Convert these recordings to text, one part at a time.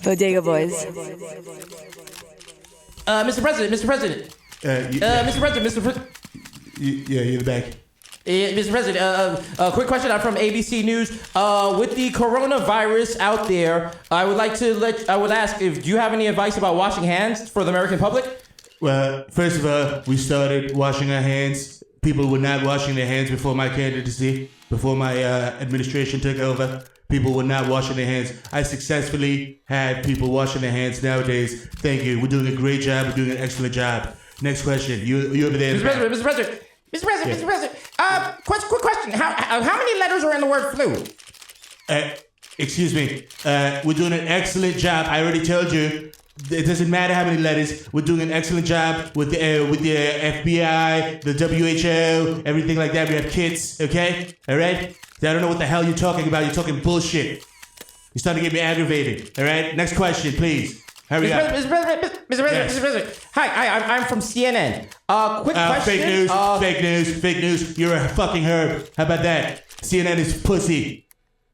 Bodega Boys. Mr. President. Mr. President. Yeah, you're the back. Mr. President, quick question. I'm from ABC News. With the coronavirus out there, I would ask if do you have any advice about washing hands for the American public? Well, first of all, we started washing our hands. People were not washing their hands before my candidacy, before my administration took over. People were not washing their hands. I successfully had people washing their hands nowadays. Thank you. We're doing a great job. We're doing an excellent job. Next question. You over there. Mr. President. Quick question. How many letters are in the word flu? Excuse me. We're doing an excellent job. I already told you. It doesn't matter how many letters. We're doing an excellent job with the FBI, the WHO, everything like that. We have kits, okay? All right? I don't know what the hell you're talking about. You're talking bullshit. You're starting to get me aggravated. All right? Next question, please. Hurry up. Mr. President. Hi, I'm from CNN. Quick question. Fake news. You're a fucking herb. How about that? CNN is pussy.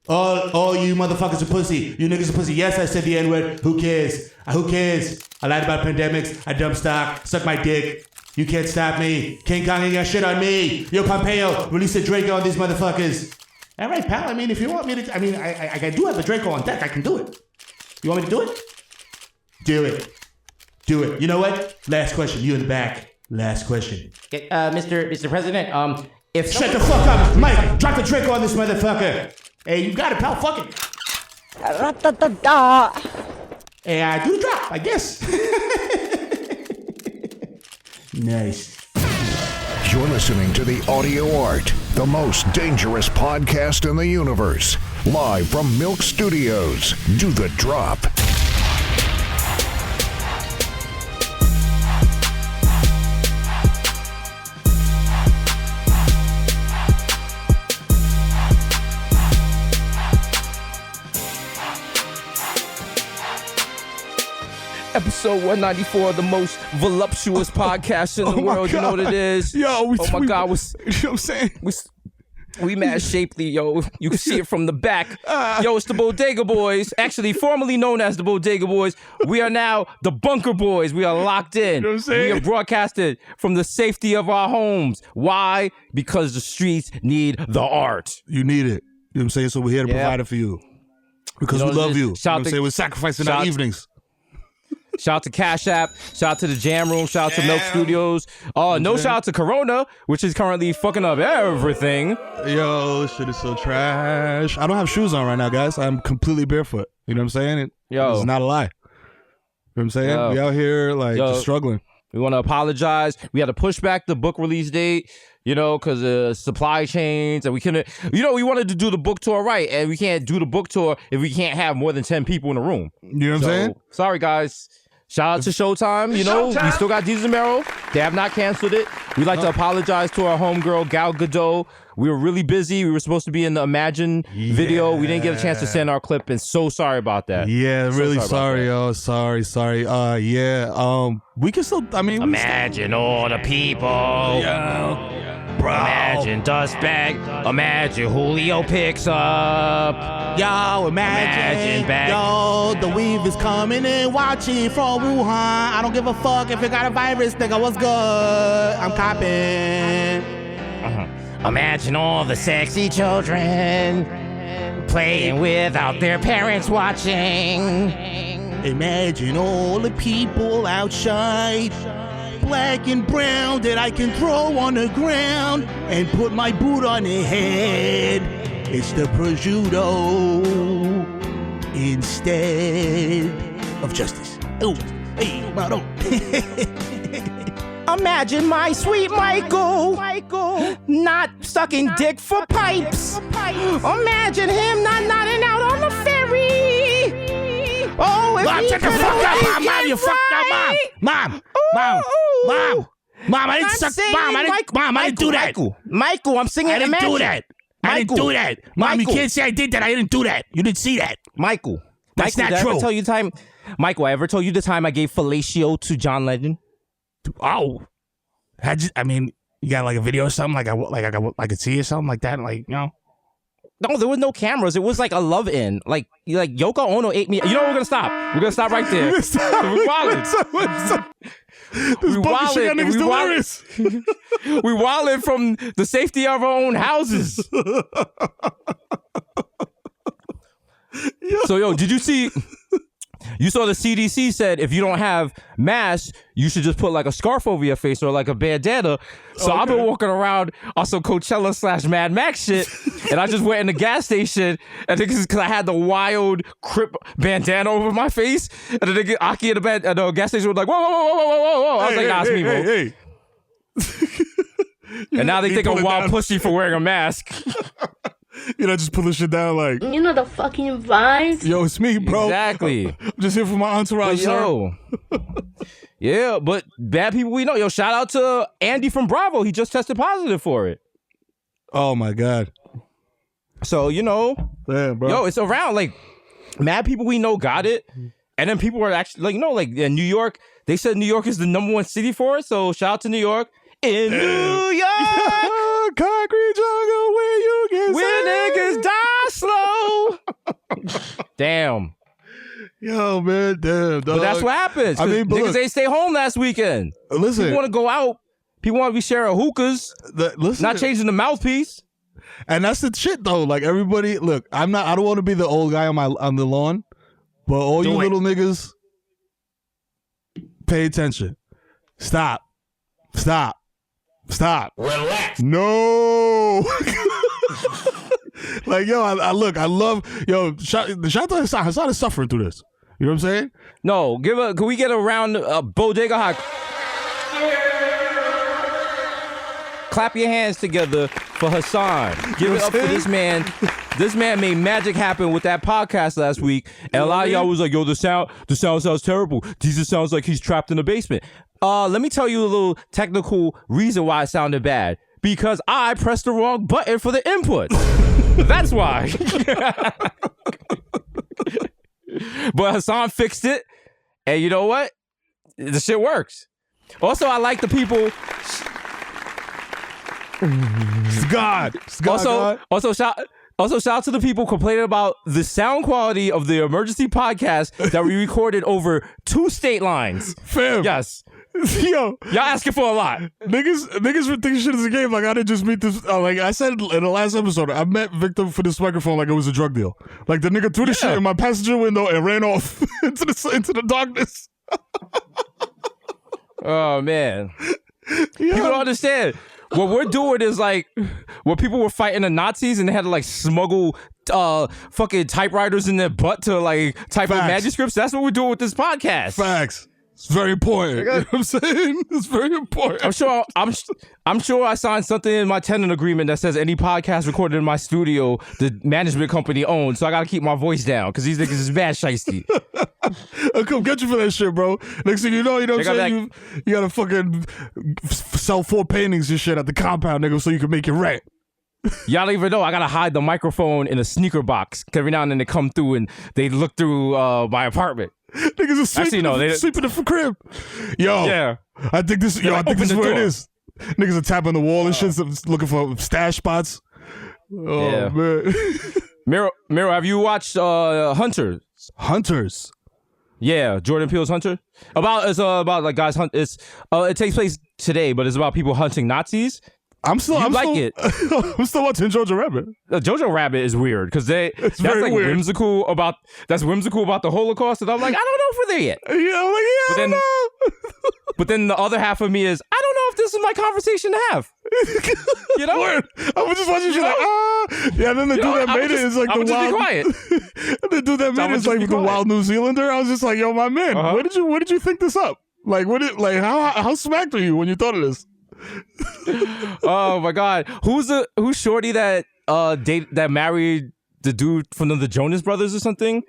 All you motherfuckers are pussy. You niggas are pussy. Yes, I said the N-word. Who cares? Who cares? I lied about pandemics. I dump stock. Suck my dick. You can't stop me. King Kong ain't got shit on me. Yo, Pompeo, release a Draco on these motherfuckers. All right, pal. I mean, if you want me to... I mean, I do have a Draco on deck. I can do it. You want me to do it? Do it. You know what? Last question. You in the back. Last question. Mr. President, if Shut the fuck up. Mike, drop the Draco on this motherfucker. Hey, you got it, pal. Fuck it. Hey, I do the drop, I guess. Nice. You're listening to The Audio Art, the most dangerous podcast in the universe. Live from Milk Studios. Do the drop. Episode 194 of the most voluptuous podcast in the world. God. You know what it is? Yo, oh my God. you know what I'm saying? We mad shapely, yo. You can see it from the back. Yo, it's the Bodega Boys. Actually, formerly known as the Bodega Boys. We are now the Bunker Boys. We are locked in. You know what I'm saying? We are broadcasted from the safety of our homes. Why? Because the streets need the art. You need it. You know what I'm saying? So we're here to provide it for you. Because we love you. You know what I'm saying? We're sacrificing our evenings. Shout out to Cash App. Shout out to the Jam Room. Shout out to Milk Studios. No shout out to Corona, which is currently fucking up everything. Yo, this shit is so trash. I don't have shoes on right now, guys. I'm completely barefoot. You know what I'm saying? It's not a lie. You know what I'm saying? Yo. We out here just struggling. We want to apologize. We had to push back the book release date, because of supply chains, and we couldn't, we wanted to do the book tour right, and we can't do the book tour if we can't have more than 10 people in the room. You know what I'm saying? Sorry, guys. Shout out to Showtime. We still got Jesus Mero. They have not canceled it. We'd like to apologize to our homegirl, Gal Gadot. We were really busy. We were supposed to be in the Imagine video. We didn't get a chance to send our clip, and so sorry about that. Yeah, really sorry, yo. Sorry. We can still, Imagine all the people. Yeah. Bro. Imagine Dustbag. Imagine Julio picks up. Yo, imagine back. Yo, the weave is coming in, watching from Wuhan. I don't give a fuck if you got a virus, nigga, what's good? I'm copping. Imagine all the sexy children playing without their parents watching. Imagine all the people outside, black and brown, that I can throw on the ground and put my boot on their head. It's the prosciutto instead of justice. Oh, hey, Mado. Imagine my sweet Michael not sucking dick for pipes. Imagine him not nodding out on the ferry. Oh, if Mom, he shut the could fuck up, only Mom, you get fucked up, right. Mom, I didn't suck, Mom, I didn't do that. Michael, I'm singing I didn't Imagine. do that. I didn't do that. Mom, you Michael. can't say I did that. I didn't do that. You didn't see that. Michael, That's not did I ever true. tell you the time? Michael, I ever told you the time I gave fellatio to John Legend? Oh, you got like a video or something, like I could see or something like that, No, there was no cameras. It was like a love-in. Like Yoko Ono ate me. You know what? We're gonna stop. We're gonna stop right there. We're wildin'. This bucket shit got niggas delirious. We wildin' from the safety of our own houses. So, yo, did you see? You saw the CDC said if you don't have masks, you should just put like a scarf over your face or like a bandana. So I've been walking around on some Coachella / Mad Max shit, and I just went in the gas station, and because I had the wild Crip bandana over my face, and then nigga Aki at the gas station was like, whoa, whoa, whoa, whoa, whoa, whoa. I was like, nah, it's me, bro. And now they think I'm wild pussy for wearing a mask. You know, just pull this shit down like, you know the fucking vibes. yo, it's me, bro. Exactly. I'm just here for my entourage, yo. Yeah, but bad people we know. Yo, shout out to Andy from Bravo. He just tested positive for it. Oh my God. So, you know, damn, bro. Yo, it's around. Like, mad people we know got it. And then people were actually, like, you know, like in New York, they said New York is the #1 city for it. So shout out to New York. In New York. Concrete jungle where you get where niggas die slow. Damn. Yo, man, damn, dog. But that's what happens. I mean, niggas ain't stay home last weekend. Listen. People want to go out. People want to be sharing hookahs. Not changing the mouthpiece. And that's the shit, though. Like, everybody, look, I don't want to be the old guy on the lawn, but all you little niggas, pay attention. Stop. Relax. No. Like, yo, I love, yo, shout out to Hassan. Hassan is suffering through this. You know what I'm saying? No, can we get a round of Bodega Hot? Clap your hands together for Hassan. Give it up for this man. This man made magic happen with that podcast last week. And a lot of y'all was like, yo, the sound sounds terrible. Jesus sounds like he's trapped in the basement. Let me tell you a little technical reason why it sounded bad. Because I pressed the wrong button for the input. That's why. But Hassan fixed it. And you know what? The shit works. Also, I like the people. Also, shout out to the people complaining about the sound quality of the emergency podcast that we recorded over 2 state lines. Fam. Yes. Yo, y'all asking for a lot. Niggas were thinking shit is a game. Like, I didn't just meet this. Like I said in the last episode, I met Victor for this microphone like it was a drug deal. Like, the nigga threw the shit in my passenger window and ran off into the darkness. Oh man, people don't understand. What we're doing is like, where people were fighting the Nazis and they had to like smuggle fucking typewriters in their butt to like type out manuscripts. That's what we're doing with this podcast. Facts. It's very important. You know what I'm saying? It's very important. I'm sure I signed something in my tenant agreement that says any podcast recorded in my studio, the management company owns. So I gotta keep my voice down because these niggas is bad shiesty. I'll come get you for that shit, bro. Next thing you know what I'm saying? You gotta fucking sell 4 paintings and shit at the compound, nigga, so you can make your rent. Y'all don't even know I gotta hide the microphone in a sneaker box. Every now and then they come through and they look through my apartment. Niggas are sweeping the crib. Yo, yeah. I think this is where it is. Niggas are tapping the wall and shit, looking for stash spots. Oh, yeah. Man. Miro, have you watched Hunters? Hunters? Yeah, Jordan Peele's Hunter. It's about like guys hunt. It takes place today, but it's about people hunting Nazis. I'm still watching Jojo Rabbit. Jojo Rabbit is weird because that's like weird. whimsical about the Holocaust, and I'm like, I don't know if we're there yet. Yeah, I'm like, I don't know. But then the other half of me is, I don't know if this is my conversation to have. You know, I was just watching shit like, yeah. Then the dude that made it is like the wild. Be quiet. The dude that made it is like the wild New Zealander. I was just like, yo, my man, where did you think this up? Like, how smacked were you when you thought of this? Oh my God, who's shorty that married the dude from the Jonas Brothers or something?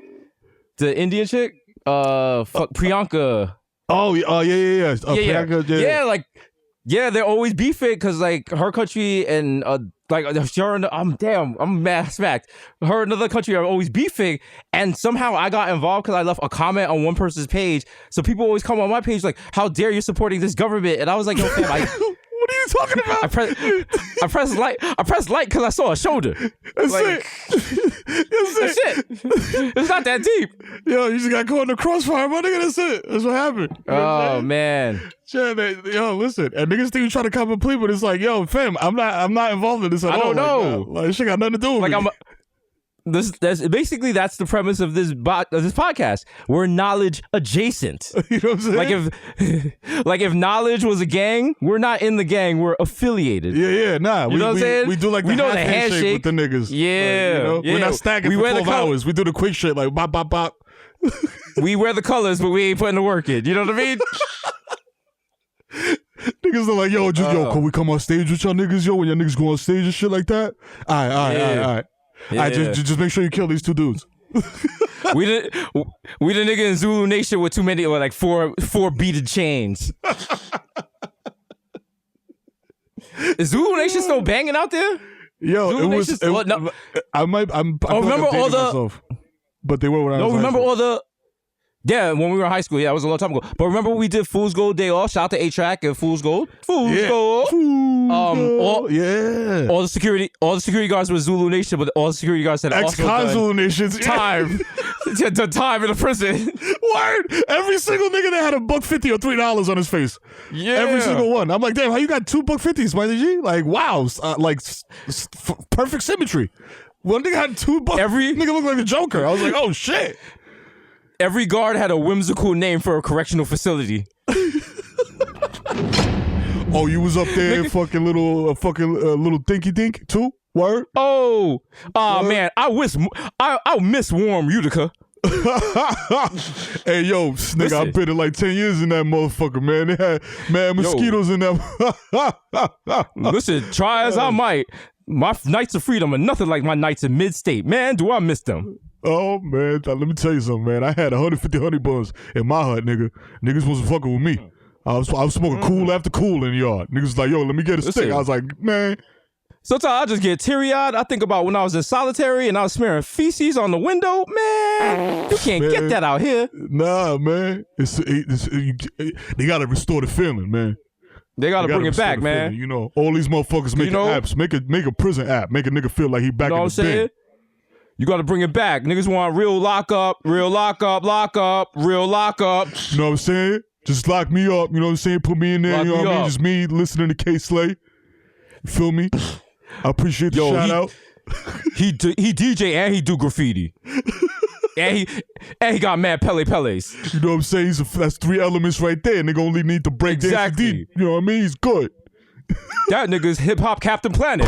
The Indian chick, Priyanka. Oh yeah. Priyanka, they're always beefing because like her country and I'm mad smacked. Her and another country are always beefing, and somehow I got involved because I left a comment on one person's page. So people always come on my page like, "How dare you supporting this government?" And I was like, "No, fam, What are you talking about? I pressed like because I saw a shoulder. That's like, it. That's it. It's not that deep. Yo, you just got caught in the crossfire, my nigga. That's it. That's what happened. You know what I'm Oh saying? man. Yo, listen. And niggas think you trying to cop a plea, but it's like, yo, fam, I'm not involved in this at all. I don't know. Like, shit got nothing to do with Like me. that's the premise of this podcast. We're knowledge adjacent. You know what I'm saying? Like if knowledge was a gang, we're not in the gang. We're affiliated. Yeah, nah. You know what I'm saying? We do like We know the handshake handshake. with the niggas. Yeah, Like, We're not stacking for wear the 12 hours. We do the quick shit like bop, bop, bop. We wear the colors, but we ain't putting the work in. You know what I mean? Niggas are like, yo, can we come on stage with y'all niggas, yo, when y'all niggas go on stage and shit like that? All right. Yeah. Just make sure you kill these two dudes. we the nigga in Zulu Nation with too many, or like four beaded chains. Is Zulu Nation still banging out there? Yo, Zulu it was. Nation's- It, well, no. I'm remember all the- myself, but they were when I was. No, remember high school. all the. Yeah, when we were in high school, yeah, it was a long time ago. But remember we did Fool's Gold Day off. Shout out to A-Track and Fool's Gold. Fool's Gold. All the security guards were Zulu Nation, but all the security guards had also done Zulu Nations time. The time in the prison. Word. Every single nigga that had $1.50 or $3 on his face. Yeah. Every single one. I'm like, damn, how you got two $1.50s, my G? Like, wow. Perfect symmetry. One nigga had $2. Every nigga looked like the Joker. I was like, oh shit. Every guard had a whimsical name for a correctional facility. Oh, you was up there, fucking little dinky dink too? Word? Oh, man, I miss warm Utica. Hey, yo, nigga, Listen. I've been in like 10 years in that motherfucker, man. They had mad mosquitoes in that. Listen, try as I might, my nights of freedom are nothing like my nights in mid-state. Man, do I miss them. Oh, man, let me tell you something, man. I had 150 honey buns in my hut, nigga. Niggas wasn't fucking with me. I was smoking cool after cool in the yard. Niggas was like, yo, let me get a stick. Listen. I was like, man. Sometimes I just get teary-eyed. I think about when I was in solitary and I was smearing feces on the window. Man, you can't get that out here. Nah, man. They got to restore the feeling, man. They got to bring it back, man. Feeling. You know, all these motherfuckers making apps. Make a prison app. Make a nigga feel like he back You know in what the I'm saying? bin. You got to bring it back. Niggas want real lockup, real lockup, real lockup. You know what I'm saying? Just lock me up. You know what I'm saying? Put me in there. Lock you know me what I mean? up. Just me listening to K-Slay. You feel me? I appreciate the shout out. He DJ and he do graffiti. and he got mad Peles. You know what I'm saying? That's 3 elements right there. Nigga only need to break Exactly. dance. You know what I mean? He's good. That nigga's hip hop Captain Planet.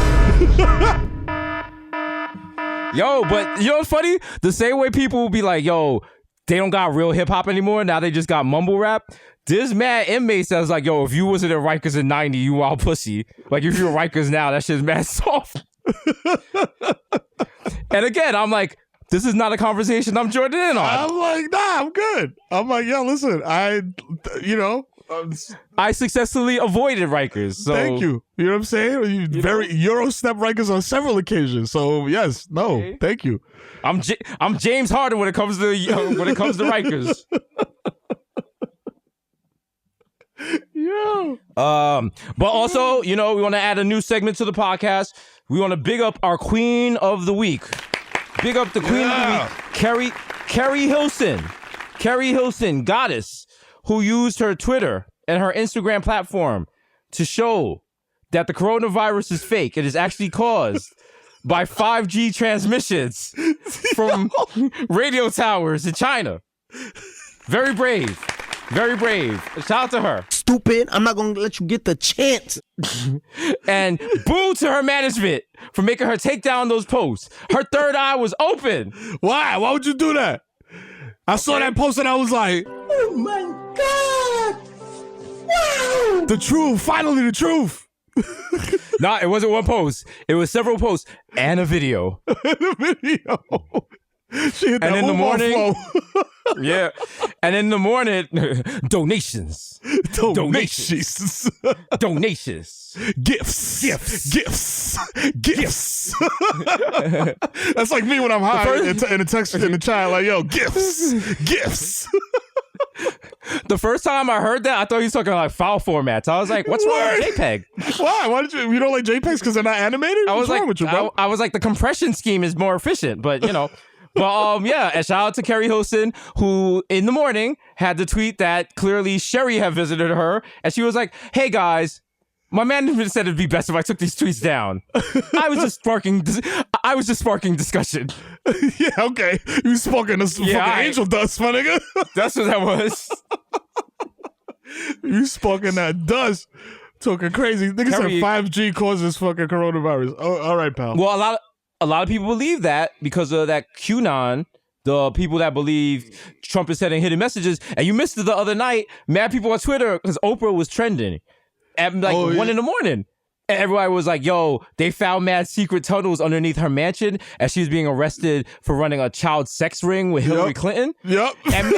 Yo, but you know what's funny? The same way people will be like, yo, they don't got real hip hop anymore. Now they just got mumble rap. There's mad inmates that was like, yo, if you wasn't at Rikers in 90, you wild pussy. Like, if you're Rikers now, that shit's mad soft. And again, I'm like, this is not a conversation I'm joining in on. I'm like, nah, I'm good. I'm like, yo, listen, I successfully avoided Rikers. So thank you. You know what I'm saying? You very Eurostep Rikers on several occasions. So yes, thank you. I'm James Harden when it comes to Rikers. Yo. But also, we want to add a new segment to the podcast. We want to big up our Queen of the Week. Big up the Queen of the Week, Carrie Hilson. Carrie Hilson, goddess, who used her Twitter and her Instagram platform to show that the coronavirus is fake. It is actually caused by 5G transmissions from radio towers in China. Very brave. Very brave. Shout out to her. Stupid. I'm not going to let you get the chance. And boo to her management for making her take down those posts. Her third eye was open. Why? Why would you do that? I saw that post and I was like, Oh my God. Wow. the truth. Finally, the truth. Nah, it wasn't one post. It was several posts and a video. The video. She hit that And in the morning- flow. Yeah. And in the morning, donations. Donations. Donations. Gifts. That's like me when I'm high in the text in the chat, like, yo, gifts. The first time I heard that, I thought he was talking like file formats. I was like, what's wrong with JPEG? Why? Why did you don't like JPEGs because they're not animated? I was What's like, wrong with you, bro? I was like, the compression scheme is more efficient, but you know. But yeah, and shout out to Kerry Hilson, who in the morning had the tweet that clearly Sherry had visited her, and she was like, "Hey guys, my management said it'd be best if I took these tweets down. I was just sparking discussion." Yeah, okay. You smoking this fucking angel dust, my nigga. That's what that was. You smoking that dust. Talking crazy. Nigga said Kerry- 5G causes fucking coronavirus. Oh, all right, pal. Well, a lot of people believe that because of that QAnon, the people that believe Trump is sending hidden messages. And you missed it the other night. Mad people on Twitter because Oprah was trending at like 1 in the morning. And everybody was like, yo, they found mad secret tunnels underneath her mansion as she was being arrested for running a child sex ring with Hillary Clinton. Yep. And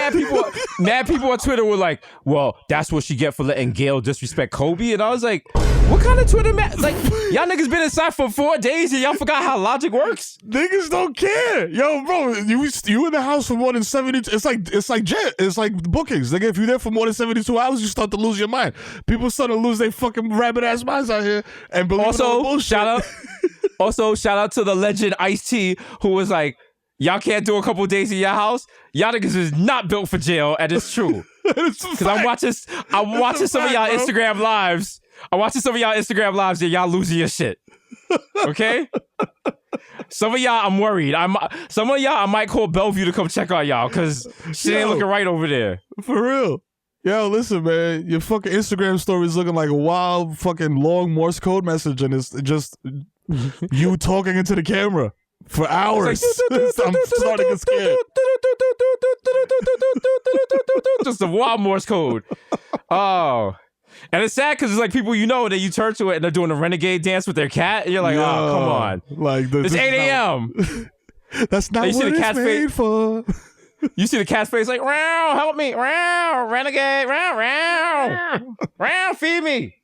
mad people on Twitter were like, well, that's what she get for letting Gayle disrespect Kobe. And I was like, what kind of Twitter like, y'all niggas been inside for 4 days and y'all forgot how logic works? Niggas don't care. Yo, bro, you in the house for more than 72. It's like bookings. Nigga, if you're there for more than 72 hours, you start to lose your mind. People start to lose their fucking rabbit ass minds out here. And believe Also, shout out to the legend Ice-T, who was like, y'all can't do a couple days in your house. Y'all niggas is not built for jail, and it's true. Because I'm watching some of y'all Instagram lives. I'm watching some of y'all Instagram lives and y'all losing your shit. Okay? Some of y'all, I'm worried. Some of y'all, I might call Bellevue to come check on y'all because she ain't looking right over there. For real. Yo, listen, man. Your fucking Instagram story is looking like a wild fucking long Morse code message, and it's just you talking into the camera for hours. I'm starting to get scared. Just a wild Morse code. Oh. And it's sad because it's like people you know that you turn to it and they're doing a renegade dance with their cat, and you're like, oh, come on. Like it's 8 a.m. That's not what it's made for. You see the cat's face like, row, help me, row, renegade, row, feed me.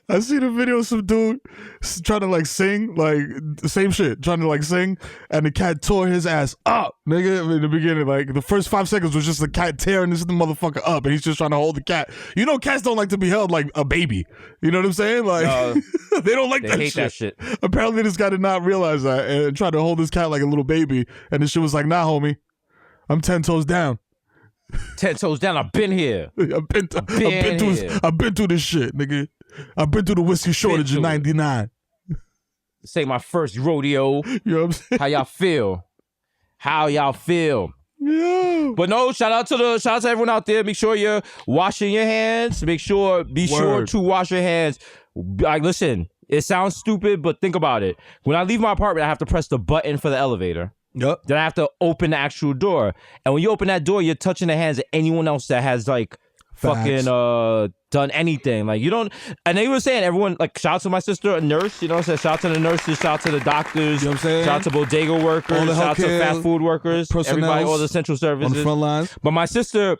I seen a video of some dude trying to like sing, like the same shit, trying to like sing, and the cat tore his ass up, nigga. In the beginning, like the first 5 seconds was just the cat tearing this motherfucker up, and he's just trying to hold the cat. You know, cats don't like to be held like a baby. You know what I'm saying? Like they don't like they that hate shit. that shit. Apparently, this guy did not realize that and tried to hold his cat like a little baby, and the shit was like, nah, homie, I'm 10 toes down. 10 toes down. I've been here. I've been through this shit, nigga. I've been through the whiskey shortage in '99. This ain't my first rodeo. You know what I'm saying? How y'all feel? How y'all feel? Yeah. But no, shout out to everyone out there. Make sure you're washing your hands. Be sure to wash your hands. Like, listen, it sounds stupid, but think about it. When I leave my apartment, I have to press the button for the elevator. Yep. Then I have to open the actual door. And when you open that door, you're touching the hands of anyone else that has like fucking done anything. Like you don't. And they were saying everyone, like, shout out to my sister, a nurse. You know what I'm saying? Shout out to the nurses. Shout out to the doctors. You know what I'm saying? Shout out to bodega workers. All the shout out to fast food workers. Everybody, all the essential services on the front lines. But my sister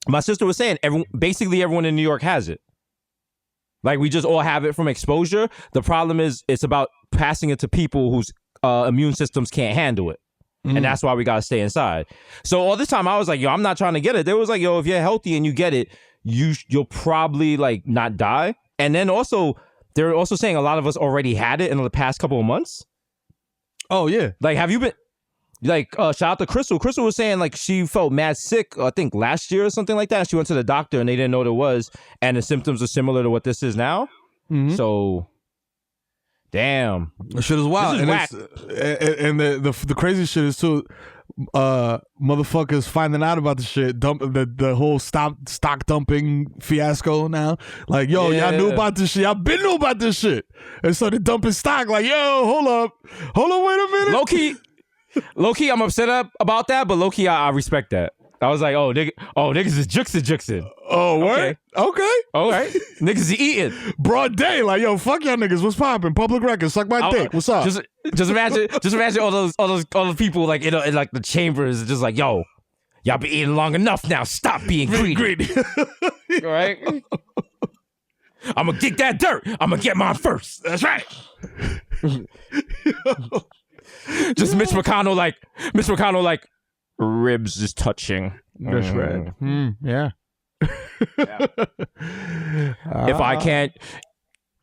was saying basically everyone in New York has it. Like we just all have it from exposure. The problem is it's about passing it to people whose immune systems can't handle it. And that's why we got to stay inside. So all this time I was like, yo, I'm not trying to get it. They was like, yo, if you're healthy and you get it, you'll probably like not die. And then also, they're also saying a lot of us already had it in the past couple of months. Oh, yeah. Like, have you been, like, shout out to Crystal. Crystal was saying like she felt mad sick, I think last year or something like that. She went to the doctor and they didn't know what it was. And the symptoms are similar to what this is now. Mm-hmm. So... damn, that shit is wild. This is whack. And the crazy shit is too, motherfuckers finding out about the shit, the whole stock dumping fiasco now. Like, yo, y'all knew about this shit. Y'all been knew about this shit. And so they dumping stock. Like, yo, hold up, wait a minute. Low key, I'm upset about that, but low key, I respect that. I was like, niggas is juxin. Oh, what? Okay. All right. Niggas is eating. Broad day. Like, yo, fuck y'all niggas. What's poppin'? Public record. Suck my dick. What's up? Just imagine all those people like in like the chambers, just like, yo, y'all been eating long enough now. Stop being greedy. All right. I'm gonna get that dirt. I'm gonna get mine first. That's right. Just Mitch McConnell like, ribs is touching. That's right. Yeah.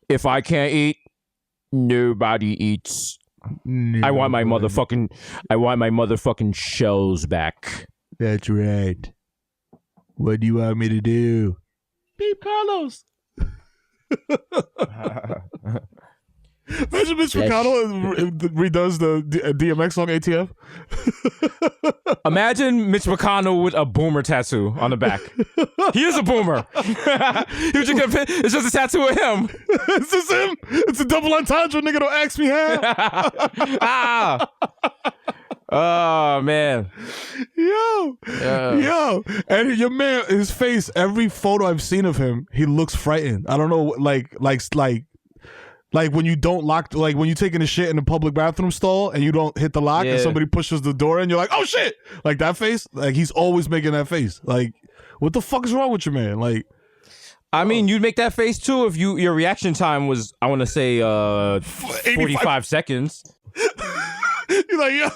If I can't eat, nobody eats. I want my motherfucking shells back. That's right. What do you want me to do? Beep Carlos. Imagine Mitch McConnell redoes the DMX song ATF. Imagine Mitch McConnell with a boomer tattoo on the back. He is a boomer. It's just a tattoo of him. It's just him. It's a double entendre. Nigga don't ask me how. Oh man. Yo. And your man, his face, every photo I've seen of him, he looks frightened. I don't know, like when you don't lock, like when you're taking a shit in a public bathroom stall and you don't hit the lock and somebody pushes the door and you're like, oh shit, like that face. Like he's always making that face. Like, what the fuck is wrong with you, man? Like, I mean, you'd make that face too if your reaction time was, I want to say, 45 seconds. You're like, yo,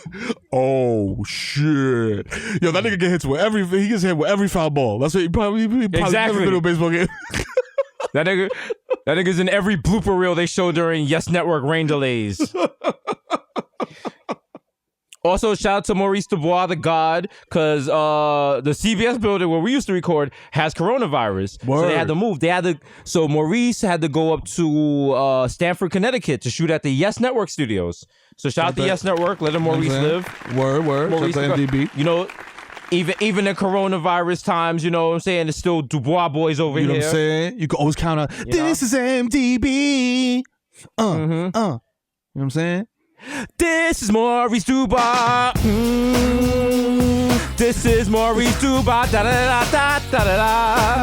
oh shit, yo, that nigga get hit with every. He gets hit with every foul ball. That's what he probably exactly never been to a baseball game. That nigga's in every blooper reel they show during Yes Network rain delays. Also, shout out to Maurice Dubois, the God, because the CBS building where we used to record has coronavirus. Word. So they had to move. So Maurice had to go up to Stamford, Connecticut to shoot at the Yes Network studios. So shout out to Yes Network. Let him Maurice live. Word. Maurice Shout out to MDB. You know, even in coronavirus times, you know what I'm saying? It's still Dubois boys over here. You know what I'm saying? You can always count on, this is MDB. You know what I'm saying? This is Maurice Dubois. This is Maurice Dubois. Da da da da da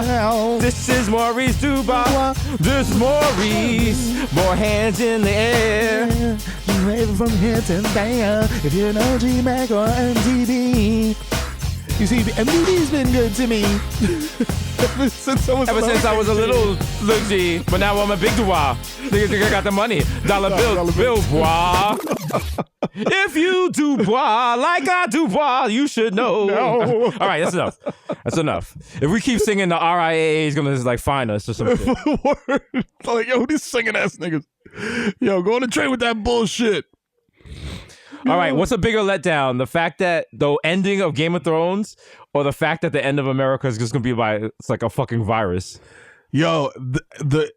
da. This is Maurice Dubois. This is Maurice. More hands in the air. From here to there. If you know G-Mac or MTV. You see, MTV's been good to me. Ever since I was a little G, but now I'm a big Dubois. Nigga got the money. Dollar bill, bois. If you Dubois like I Dubois, you should know. No. All right, that's enough. If we keep singing, the RIAA is gonna like fine us or something. Word. Like, yo, these singing ass niggas. Yo, go on the train with that bullshit. All right, what's a bigger letdown? The fact that the ending of Game of Thrones or the fact that the end of America is just going to be it's like a fucking virus? Yo, the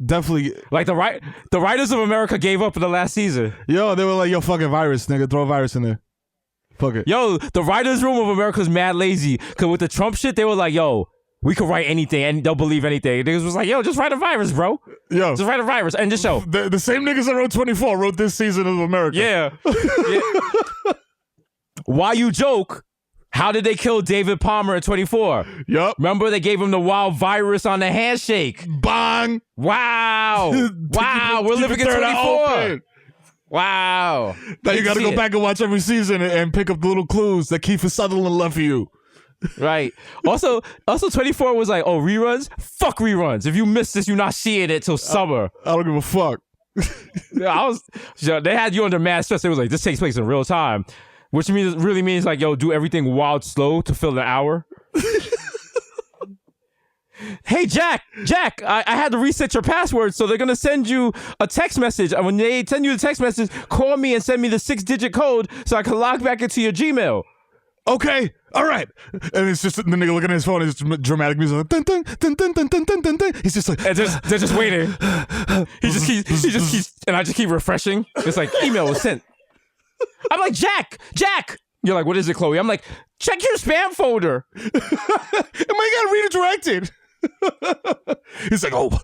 definitely, like the writers of America gave up in the last season. Yo, they were like, yo, fucking virus, nigga, throw a virus in there. Fuck it. Yo, the writers room of America is mad lazy because with the Trump shit, they were like, yo, we could write anything and they'll believe anything. Niggas was like, yo, just write a virus, bro. Yo, just write a virus. End the show. The same niggas that wrote 24 wrote this season of America. Yeah. Why you joke? How did they kill David Palmer at 24? Yup. Remember they gave him the wild virus on the handshake. Bang. Wow. Wow. We're living in 24. Wow. Now you got to go back and watch every season and pick up the little clues that Kiefer Sutherland left for you. Right. Also 24 was like, oh, reruns? Fuck reruns. If you missed this, you're not seeing it till summer. I don't give a fuck. They had you under mad stress. They was like, this takes place in real time. Which really means like, yo, do everything wild slow to fill an hour. Hey, Jack, I had to reset your password, so they're going to send you a text message. And when they send you the text message, call me and send me the 6-digit code so I can log back into your Gmail. Okay, all right. And it's just the nigga looking at his phone. It's dramatic music. Like, dun, dun, dun, dun, dun, dun, dun, dun. He's just like, they're just waiting. He just keeps, and I just keep refreshing. It's like email was sent. I'm like, Jack. You're like, what is it, Chloe? I'm like, check your spam folder. Am I got redirected? He's like, oh,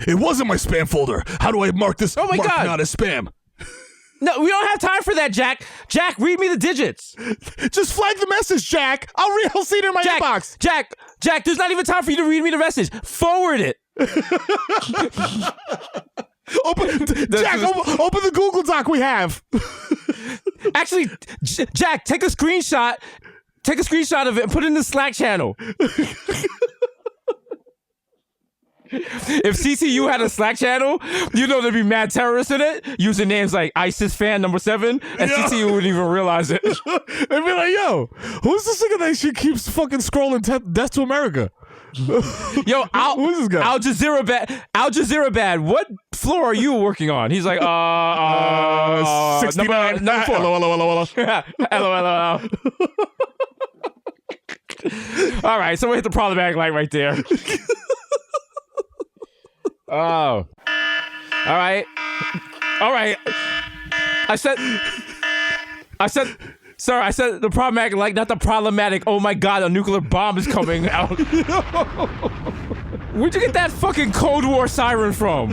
it wasn't my spam folder. How do I mark this? Oh my God, not as spam. No, we don't have time for that, Jack. Jack, read me the digits. Just flag the message, Jack. I'll see it in my inbox. Jack, there's not even time for you to read me the message. Forward it. Open the Google Doc we have. Actually, Jack, take a screenshot of it and put it in the Slack channel. If CCU had a Slack channel, you know there'd be mad terrorists in it using names like ISIS fan number 7, and CCU wouldn't even realize it. They'd be like, yo, who's this nigga that she keeps fucking scrolling Death to America? Yo, Who's this guy? Al Jazeera bad. What floor are you working on? He's like, 69. number 4. LOL. LOL. All right, so we hit the problematic light right there. Oh. All right. I said, sir, I said the problematic light, not the problematic. Oh my God, a nuclear bomb is coming out. Where'd you get that fucking Cold War siren from?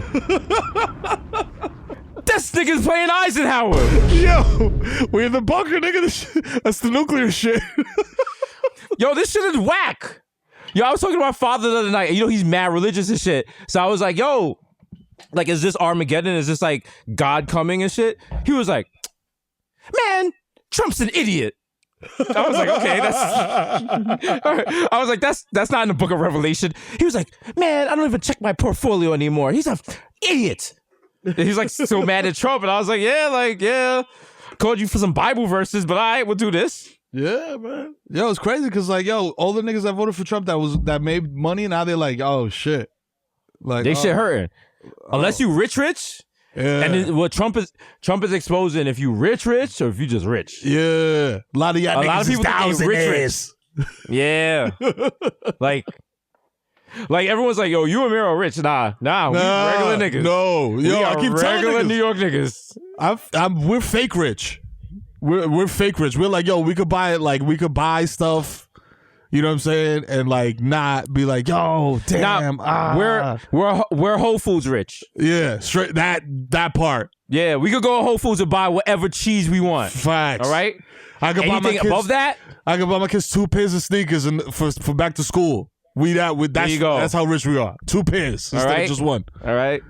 This nigga's playing Eisenhower. Yo, we in the bunker, nigga. That's the nuclear shit. Yo, this shit is whack. Yo, I was talking to my father the other night, and he's mad religious and shit. So I was like, yo, like, is this Armageddon? Is this like God coming and shit? He was like, man, Trump's an idiot. I was like, okay, I was like, that's not in the book of Revelation. He was like, man, I don't even check my portfolio anymore. He's an idiot. And he's like so mad at Trump. And I was like, yeah. Called you for some Bible verses, but all right, we'll do this. Yeah, man. Yo, it's crazy because like, yo, all the niggas that voted for Trump that made money, now they're like, oh shit, like They shit hurting. Unless you rich, yeah, and what Trump is exposing if you rich, or if you just rich. yeah. A lot of y'all niggas lot of people is think they thousandaires. Yeah, like everyone's like, yo, you and Miro rich? Nah, we regular niggas. No, yo, I keep telling regular niggas. New York niggas. We're fake rich. We're fake rich. We're like, yo, we could buy stuff, you know what I'm saying, and like not be like, yo, damn. We're Whole Foods rich. Yeah, straight that part. Yeah, we could go to Whole Foods and buy whatever cheese we want. Facts. All right. I could buy my Anything kids, above that? I could buy my kids 2 pairs of sneakers and for back to school. There you go. That's how rich we are. 2 pairs instead of just 1. All right.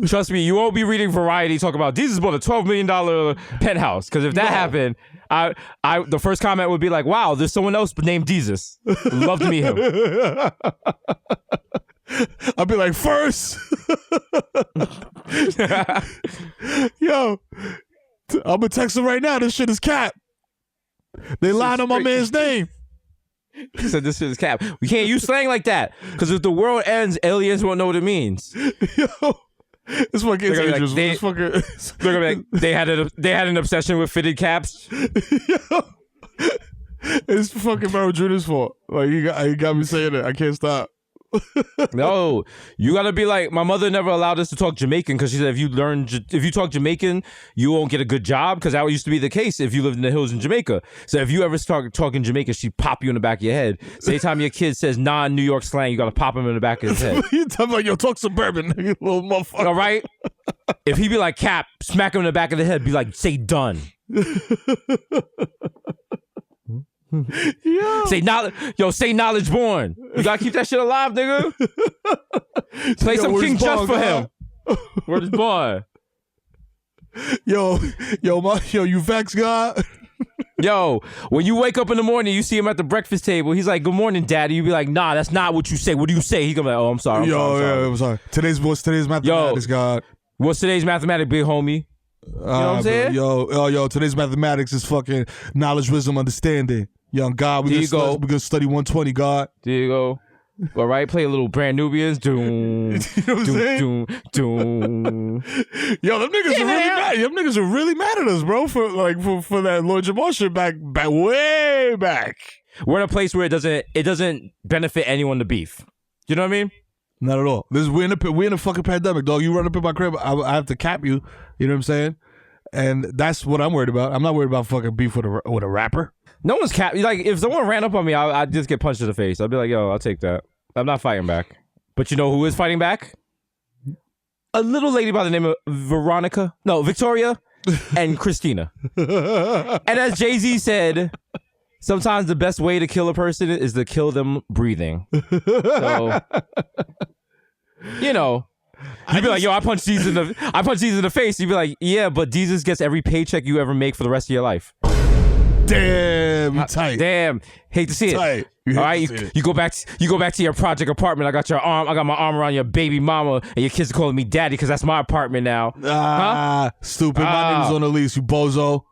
Trust me, you won't be reading Variety talk about Jesus bought a $12 million penthouse. Because if that happened, the first comment would be like, wow, there's someone else named Jesus. Love to meet him. I'll be like, first. Yo, I'm going to text him right now. This shit is cap. They lied on my man's name. He said this shit is cap. We can't use slang like that. Because if the world ends, aliens won't know what it means. Yo. This fucking dangerous. They're gonna be like, they had an obsession with fitted caps. Yo, it's fucking Merrill Jr.'s fault. Like he got me saying it. I can't stop. No, you gotta be like, my mother never allowed us to talk Jamaican because she said if you talk Jamaican, you won't get a good job, because that used to be the case if you lived in the hills in Jamaica. So if you ever start talking Jamaican, she'd pop you in the back of your head. So anytime your kid says non-New York slang, you gotta pop him in the back of his head. You talking like, yo, talk suburban, nigga, little motherfucker. All right. If he be like cap, smack him in the back of the head, be like, say done. Yo. Say knowledge born. You gotta keep that shit alive, nigga. Play some King Just for him. Where's boy? Yo, you vex God? Yo, when you wake up in the morning, you see him at the breakfast table. He's like, "Good morning, Daddy." You be like, "Nah, that's not what you say. What do you say?" He gonna be like, "Oh, I'm sorry. I'm sorry. Today's mathematics, God. What's today's mathematics, big homie? You know what I'm saying? Yo, today's mathematics is fucking knowledge, wisdom, understanding. Young God, we're gonna study 120, God. There you go. All right, play a little Brand Nubians. Doom, you know what I'm saying? Doom. Yo, them niggas are really mad. Them niggas are really mad at us, bro, for that Lord Jamar shit back way back. We're in a place where it doesn't benefit anyone to beef. You know what I mean? Not at all. We're in a fucking pandemic, dog. You run up in my crib, I have to cap you. You know what I'm saying? And that's what I'm worried about. I'm not worried about fucking beef with a rapper. No one's cap. Like, if someone ran up on me, I'd just get punched in the face. I'd be like, yo, I'll take that. I'm not fighting back. But you know who is fighting back? A little lady by the name of Victoria and Christina. And as Jay-Z said, sometimes the best way to kill a person is to kill them breathing. So, you know, you'd be like, yo, I punched Jesus in the face. You'd be like, yeah, but Jesus gets every paycheck you ever make for the rest of your life. Damn, you tight. Damn, hate to see it. Tight. You hate All right, to see it. you go back to your project apartment. I got my arm around your baby mama, and your kids are calling me daddy because that's my apartment now. Stupid. My name's on the lease, you bozo.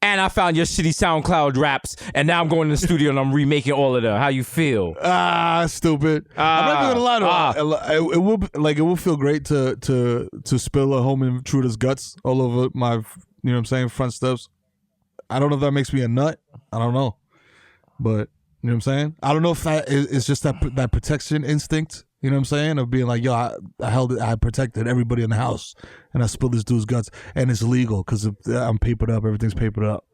And I found your shitty SoundCloud raps, and now I'm going to the studio and I'm remaking all of them. How you feel? Stupid. I'm not gonna lie though. It will feel great to spill a home intruder's guts all over my, you know what I'm saying, front steps. I don't know if that makes me a nut. I don't know, but you know what I'm saying. I don't know if that is just that protection instinct. You know what I'm saying? Of being like, yo, I protected everybody in the house, and I spilled this dude's guts, and it's legal because I'm papered up. Everything's papered up.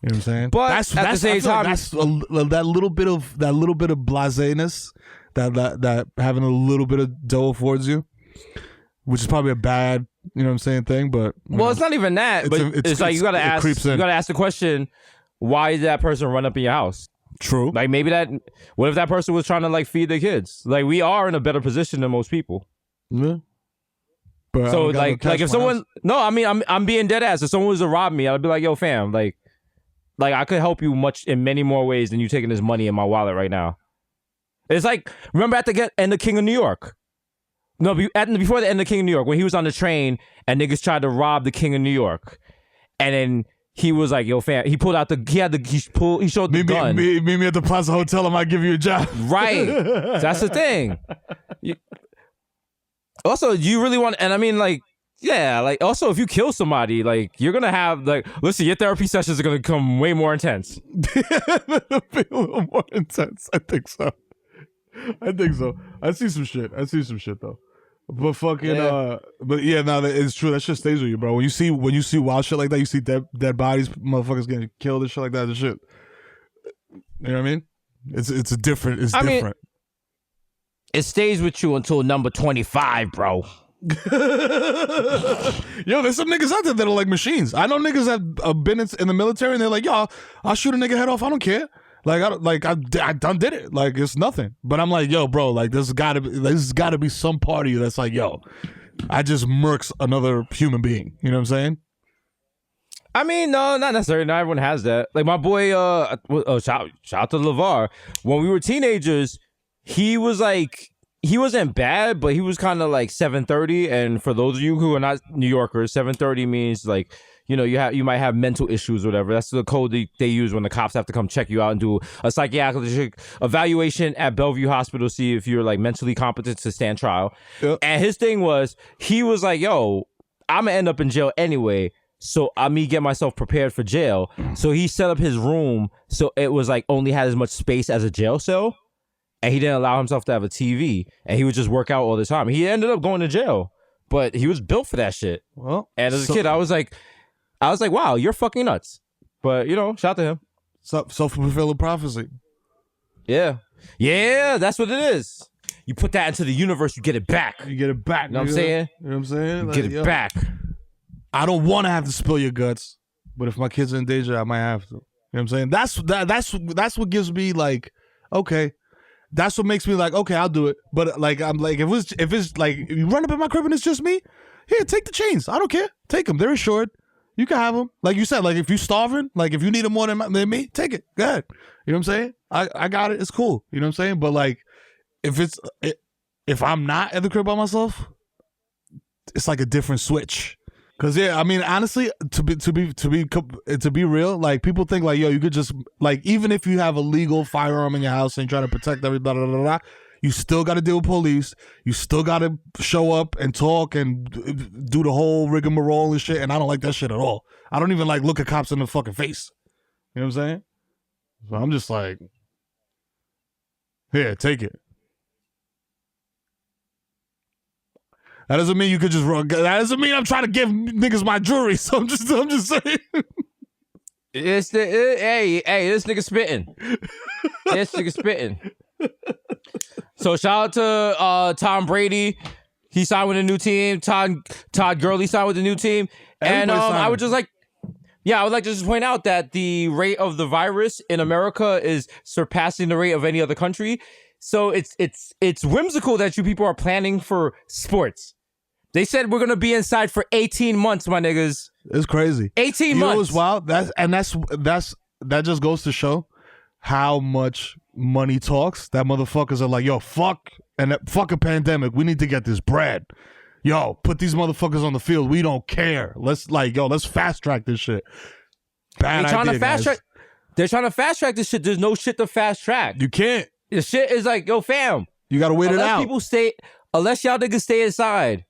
You know what I'm saying? But at the same time, that's that little bit of blaseness that having a little bit of dough affords you, which is probably a bad, you know what I'm saying, thing. But well, it's not even that. But it's like you gotta ask the question: why did that person run up in your house? True. Like maybe what if that person was trying to like feed their kids? Like we are in a better position than most people. Yeah. But so like if someone I'm being dead ass. If someone was to rob me, I'd be like, yo fam, like I could help you in many more ways than you taking this money in my wallet right now. It's like, remember at the end of King of New York? No, before the end of King of New York, when he was on the train and niggas tried to rob the King of New York, and then he was like, yo, fam, he showed the gun. Meet me at the Plaza Hotel, I might give you a job. Right. That's the thing. Also, you really want, and I mean, like, yeah, like, also, if you kill somebody, like, you're going to have, like, listen, your therapy sessions are going to become way more intense. They'll be a little more intense. I think so. I see some shit, though. But fucking, but yeah, no, it's true. That shit stays with you, bro. When you see wild shit like that, you see dead bodies, motherfuckers getting killed and shit like that. The shit, you know what I mean? It's different. It stays with you until number 25, bro. Yo, there's some niggas out there that are like machines. I know niggas that have been in the military and they're like, yo, I'll shoot a nigga head off. I don't care. Like I done did it. Like it's nothing. But I'm like, yo, bro, like there's gotta be some part of you that's like, yo, I just murks another human being. You know what I'm saying? I mean, no, not necessarily. Not everyone has that. Like my boy, shout out to LeVar. When we were teenagers, he was like, he wasn't bad, but he was kind of like 730. And for those of you who are not New Yorkers, 730 means like, you know, you might have mental issues or whatever. That's the code they use when the cops have to come check you out and do a psychiatric evaluation at Bellevue Hospital, see if you're like mentally competent to stand trial. Yep. And his thing was, he was like, yo, I'm gonna end up in jail anyway. So me get myself prepared for jail. So he set up his room so it was like only had as much space as a jail cell. And he didn't allow himself to have a TV. And he would just work out all the time. He ended up going to jail. But he was built for that shit. Well, and as a kid, I was like, wow, you're fucking nuts. But, you know, shout out to him. Self-fulfilling prophecy. Yeah. Yeah, that's what it is. You put that into the universe, you get it back. You get it back. You know what I'm saying? You know what I'm saying? Like, get it back. I don't want to have to spill your guts, but if my kids are in danger, I might have to. You know what I'm saying? That's what gives me like, okay. That's what makes me like, okay, I'll do it. But like, I'm like, if it's like, you run up in my crib and it's just me, here, take the chains. I don't care. Take them. They're insured. You can have them. Like you said, like if you're starving, like if you need them more than me, take it. Go ahead. You know what I'm saying? I got it. It's cool. You know what I'm saying? But like, if I'm not at the crib by myself, it's like a different switch. Cause yeah, I mean, honestly, to be real, like people think like, yo, you could just like, even if you have a legal firearm in your house and trying to protect everybody, blah, blah, blah, blah, you still got to deal with police. You still got to show up and talk and do the whole rigmarole and shit. And I don't like that shit at all. I don't even like look at cops in the fucking face. You know what I'm saying? So I'm just like, here, take it. That doesn't mean you could just run. That doesn't mean I'm trying to give niggas my jewelry. So I'm just saying. Hey, this nigga spitting. This nigga spitting. So shout out to Tom Brady. He signed with a new team. Todd Gurley signed with a new team. And I would like to just point out that the rate of the virus in America is surpassing the rate of any other country. So it's whimsical that you people are planning for sports. They said we're gonna be inside for 18 months, my niggas. It's crazy. 18 You months. know what's wild? That just goes to show how much money talks. That motherfuckers are like, yo, fuck a pandemic. We need to get this bread. Yo, put these motherfuckers on the field. We don't care. Let's fast track this shit. Bad They're trying idea, to fast guys. track. They're trying to fast track this shit. There's no shit to fast track. You can't. The shit is like, yo, fam. You gotta wait it out. Unless y'all niggas stay inside.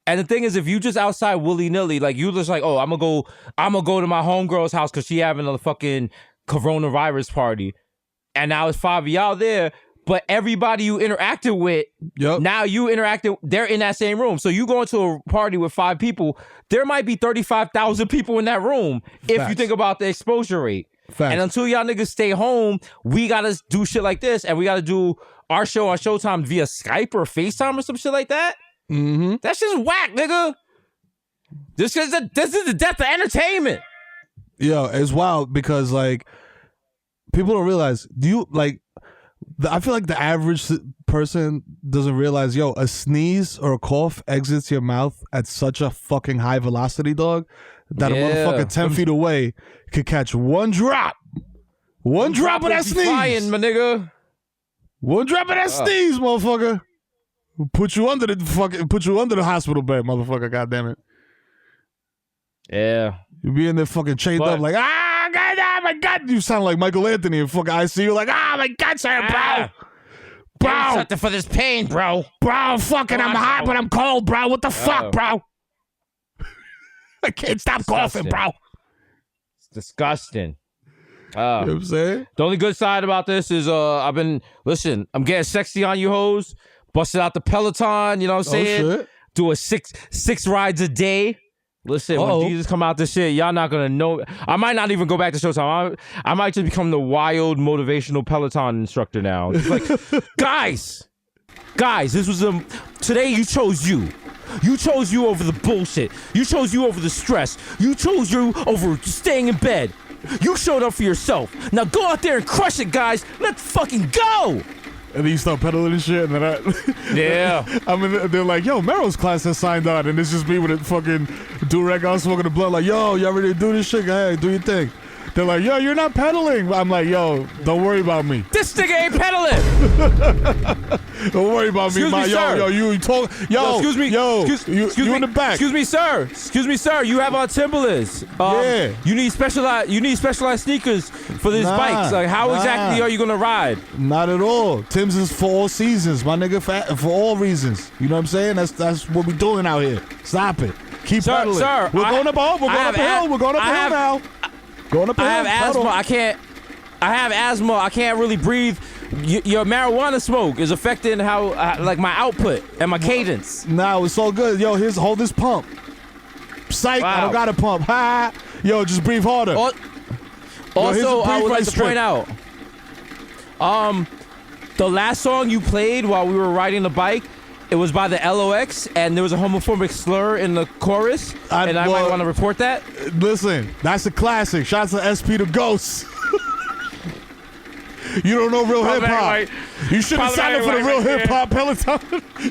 And the thing is, if you just outside willy nilly, like you just like, oh, I'm gonna go to my homegirl's house because she having a fucking coronavirus party, and now it's 5 of y'all there. But everybody you interacted with, now you interacted, they're in that same room. So you go into a party with 5 people, there might be 35,000 people in that room if you think about the exposure rate. Facts. And until y'all niggas stay home, we gotta do shit like this, and we gotta do our show on Showtime via Skype or FaceTime or some shit like that. Mm-hmm. That's just whack, nigga. This is the death of entertainment. Yo, it's wild because like people don't realize. I feel like the average person doesn't realize. Yo, a sneeze or a cough exits your mouth at such a fucking high velocity, dog, that a motherfucker 10 feet away could catch one drop of that sneeze. Flying, my nigga. One drop of that sneeze, motherfucker. Put you under the hospital bed, motherfucker. Goddamn it. Yeah. You be in there fucking chained up like, God, oh my God. You sound like Michael Anthony in fucking ICU like, oh my God, sir, bro. Bro. Something for this pain, bro. Bro, fucking, I'm hot, but I'm cold, bro. What the fuck, bro? I can't stop coughing, bro. It's disgusting. You know what I'm saying? The only good side about this is I'm getting sexy on you hoes, busted out the Peloton, you know what I'm saying? Shit. Do a six rides a day. Listen, when Jesus come out this shit, y'all not gonna know. I might not even go back to Showtime. I might just become the wild motivational Peloton instructor now. It's like, guys, this was today you chose you. You chose you over the bullshit. You chose you over the stress. You chose you over staying in bed. You showed up for yourself. Now go out there and crush it, guys. Let's fucking go. And then you start pedaling and shit, and then I mean, they're like, yo, Meryl's class has signed on, and it's just me with a fucking do-rag on smoking the blunt, like, yo, y'all ready to do this shit? Go ahead, do your thing. They're like, yo, you're not pedaling. I'm like, yo, don't worry about me. This nigga ain't pedaling. Don't worry about me, man. Yo, you talk. Yo, excuse me. Yo, you in the back. Excuse me, sir. You have on Timberlands. Yeah. You need specialized sneakers for these bikes. Like, how exactly are you gonna ride? Not at all. Tim's is for all seasons, my nigga. For all reasons. You know what I'm saying? That's what we doing out here. Stop it. Keep pedaling. Sir, we're going up a hill. We're going up a hill. We're going up a hill now. Going up a hill. I have asthma. I have asthma. I can't really breathe. Your marijuana smoke is affecting how like my output and my cadence. Nah, it's all good. Yo, hold this pump. Psych, I don't got a pump. Ha! Yo, just breathe harder. Also, I would like to point out, the last song you played while we were riding the bike, it was by the LOX, and there was a homophobic slur in the chorus, I might want to report that. Listen, that's a classic. Shouts to SP the Ghost. You don't know real hip-hop. You shouldn't have signed up for the real hip-hop Peloton.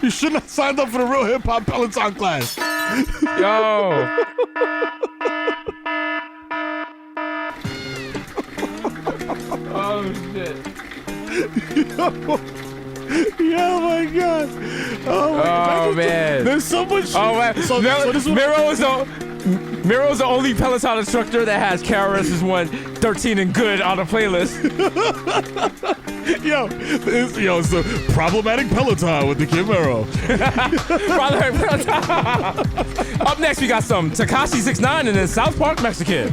You shouldn't have signed up for the real hip-hop Peloton class. Yo. Oh, shit. Yo, my God. Oh, man. There's so much. Oh, man. So Miro is the only Peloton instructor that has KRS's 13 and good on a playlist. It's the problematic Peloton with the Kid Miro. Up next, we got some Tekashi 6ix9ine and then South Park Mexican.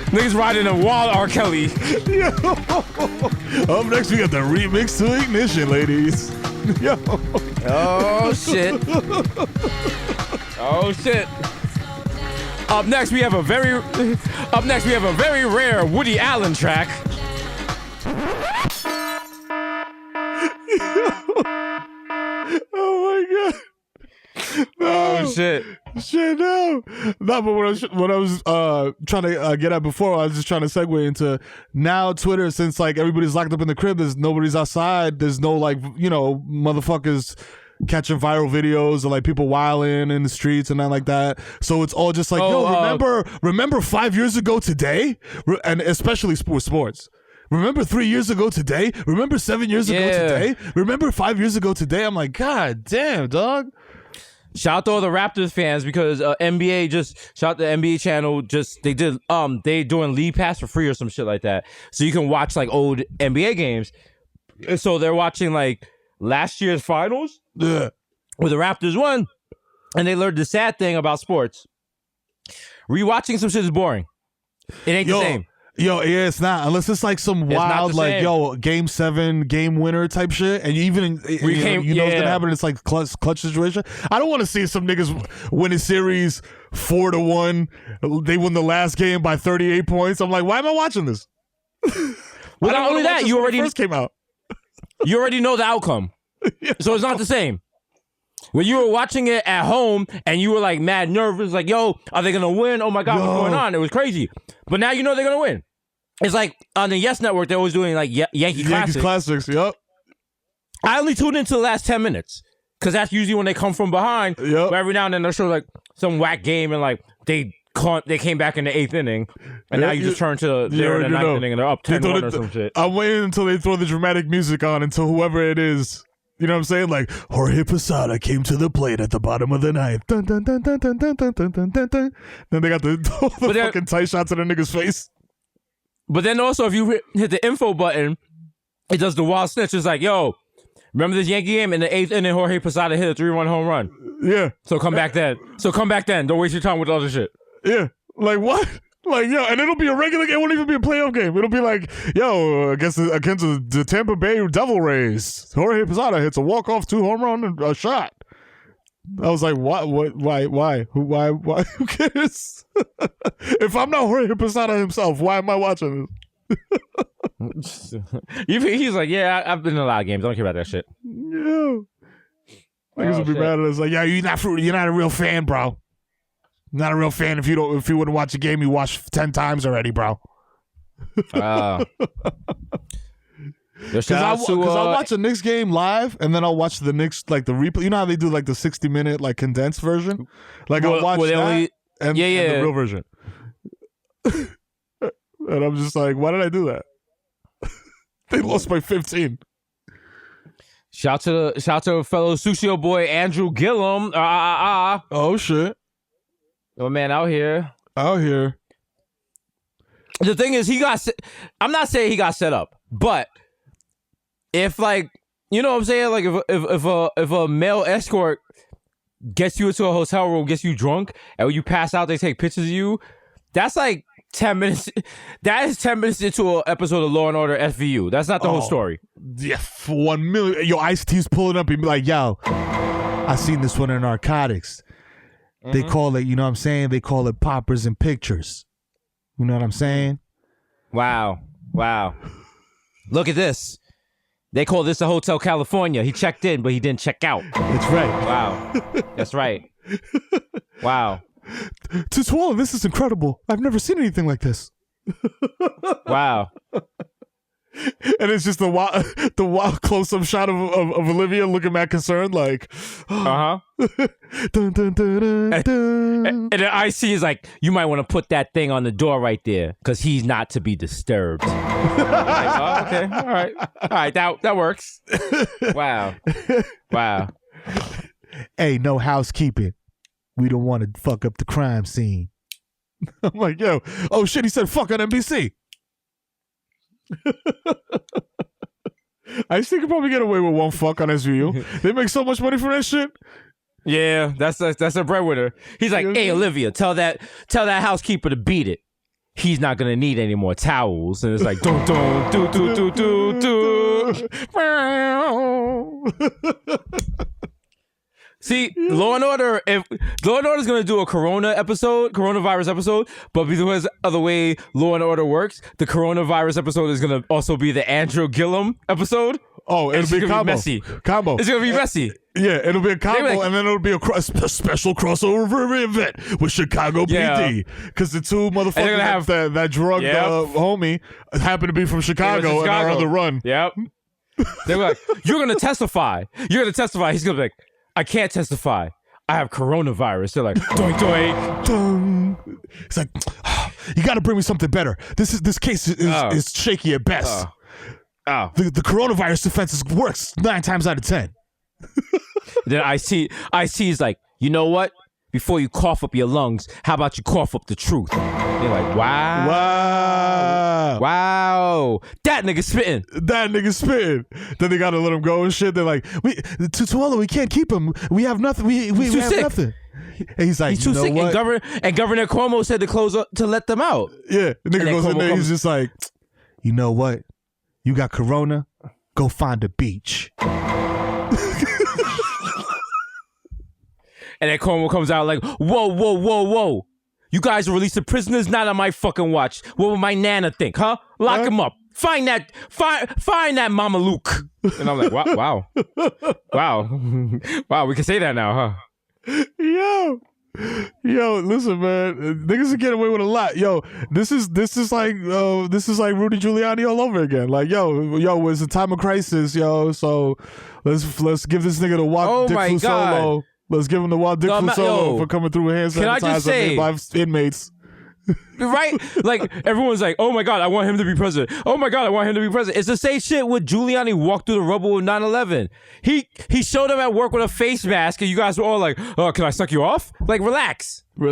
Niggas riding a wild R. Kelly. Up next, we got the remix to Ignition, ladies. Yo. Oh, shit. Oh, shit. Up next, we have a very rare Woody Allen track. Oh, my God. No. Oh, shit. Shit, no. No, but what I was trying to get at before, I was just trying to segue into now Twitter, since like everybody's locked up in the crib, nobody's outside, there's no like, motherfuckers catching viral videos of like people wilding in the streets and that like that. So it's all just like, remember 5 years ago today, and especially with sports. Remember 3 years ago today? Remember 7 years ago today? Remember 5 years ago today? I'm like, God damn, dog. Shout out to all the Raptors fans because NBA shout out to the NBA channel. They doing League Pass for free or some shit like that. So you can watch like old NBA games. And so they're watching like last year's finals where the Raptors won. And they learned the sad thing about sports. Rewatching some shit is boring. It ain't the same. Yeah, it's not. Unless it's like some wild, like, game 7, game winner type shit. And you know it's going to happen. It's like clutch situation. I don't want to see some niggas win a series 4-1. They win the last game by 38 points. I'm like, why am I watching this? Well, not only that, you already first came out. You already know the outcome. So it's not the same. When you were watching it at home and you were like mad nervous, like, yo, are they going to win? Oh my God, what's going on? It was crazy. But now you know they're going to win. It's like on the Yes Network, they're always doing like Yankee Classics, yep. I only tune into the last 10 minutes because that's usually when they come from behind. Yep. But every now and then they'll show like some whack game and like they came back in the 8th inning and now you just turn to they're in the 9th inning and they're up 10-1 or some shit. I'm waiting until they throw the dramatic music on until whoever it is. You know what I'm saying? Like, Jorge Posada came to the plate at the bottom of the 9th. Dun, dun, dun, dun, dun, dun, dun, dun, dun, dun, dun. Then they got the fucking tight shots of the nigga's face. But then also, if you hit the info button, it does the wild snitch. It's like, yo, remember this Yankee game? In the 8th inning, Jorge Posada hit a 3-1 home run. Yeah. So come back then. Don't waste your time with other shit. Yeah. Like, what? Like, yo, and it'll be a regular game. It won't even be a playoff game. It'll be like, yo, against the Tampa Bay Devil Rays, Jorge Posada hits a walk-off 2 home run and a shot. I was like, why? Who cares? If I'm not Jorge Posada himself, why am I watching this? He's like, yeah, I've been in a lot of games. I don't care about that shit. Yeah. Niggas would be mad at us. Like, yeah, you're not a real fan, bro. Not a real fan if you wouldn't watch a game you watched 10 times already, bro. Because I'll watch a Knicks game live and then I'll watch the Knicks like the replay. You know how they do like the 60-minute like condensed version? Like I'll watch that and the real version. And I'm just like, why did I do that? They lost by 15. Shout to fellow Sushio boy Andrew Gillum. Oh shit. Oh man, out here. The thing is, I'm not saying he got set up, but if like, you know what I'm saying? Like if a male escort gets you into a hotel room, gets you drunk, and when you pass out, they take pictures of you, that's like 10 minutes. That is 10 minutes into an episode of Law and Order SVU. That's not the whole story. Yeah, for 1 million. Yo, Ice-T's pulling up and be like, yo, I seen this one in narcotics. They call it, you know what I'm saying? They call it poppers and pictures. You know what I'm saying? Wow. Look at this. They call this a Hotel California. He checked in, but he didn't check out. That's right. Wow. That's right. Wow. To swallow, this is incredible. I've never seen anything like this. Wow. And it's just the wild close-up shot of Olivia looking mad concerned, like, dun, dun, dun, dun, dun. And then IC is like, you might want to put that thing on the door right there, because he's not to be disturbed. Like, oh, okay, all right, that works. Wow. Hey, no housekeeping. We don't want to fuck up the crime scene. I'm like, yo, oh shit, he said fuck on NBC. I think you probably get away with one fuck on SVU. They make so much money from that shit. Yeah, that's a breadwinner. He's like, hey Olivia, tell that housekeeper to beat it. He's not gonna need any more towels. And it's like, do. See, Law and Order. If Law and Order is gonna do a coronavirus episode, but because of the way Law and Order works, the coronavirus episode is gonna also be the Andrew Gillum episode. Oh, it'll be a combo. Messy. Combo. It's gonna be messy. Yeah, it'll be a combo, and then it'll be a special crossover event with Chicago PD, because the two motherfuckers that drugged homie happen to be from Chicago and are on the run. Yep. They were like, "You're gonna testify. You're gonna testify." He's gonna be like, "I can't testify. I have coronavirus." They're like, "Doink doink." Dun. It's like, you got to bring me something better. This case is shaky at best. The coronavirus defense works 9 times out of 10. Then IC's like, "You know what? Before you cough up your lungs, how about you cough up the truth?" They're like, wow, that nigga spitting. Then they gotta let him go and shit. They're like, Tutuola, we can't keep him. We have nothing. We have sick. nothing. And he's like, He's too sick. What? And Governor Cuomo said to close up to let them out. Yeah, the nigga goes in there. Cuomo He's just like, you know what? You got corona. Go find a beach. And then Cuomo comes out like, whoa. You guys are releasing prisoners not on my fucking watch. What would my Nana think, huh? Lock him up. Find that Mama Luke. And I'm like, wow. Wow, we can say that now, huh? Yo, listen, man. Niggas are getting away with a lot. Yo, this is like Rudy Giuliani all over again. Like, yo, it's a time of crisis, yo. So let's give this nigga the Walt Dick Fusolo. Let's give him the Walt Dick Fusolo for coming through with hand sanitizer by inmates. Right? Like, everyone's like, oh my God, I want him to be president. Oh my God, I want him to be president. It's the same shit with Giuliani walked through the rubble of 9/11. He showed up at work with a face mask and you guys were all like, oh, can I suck you off? Like, relax. He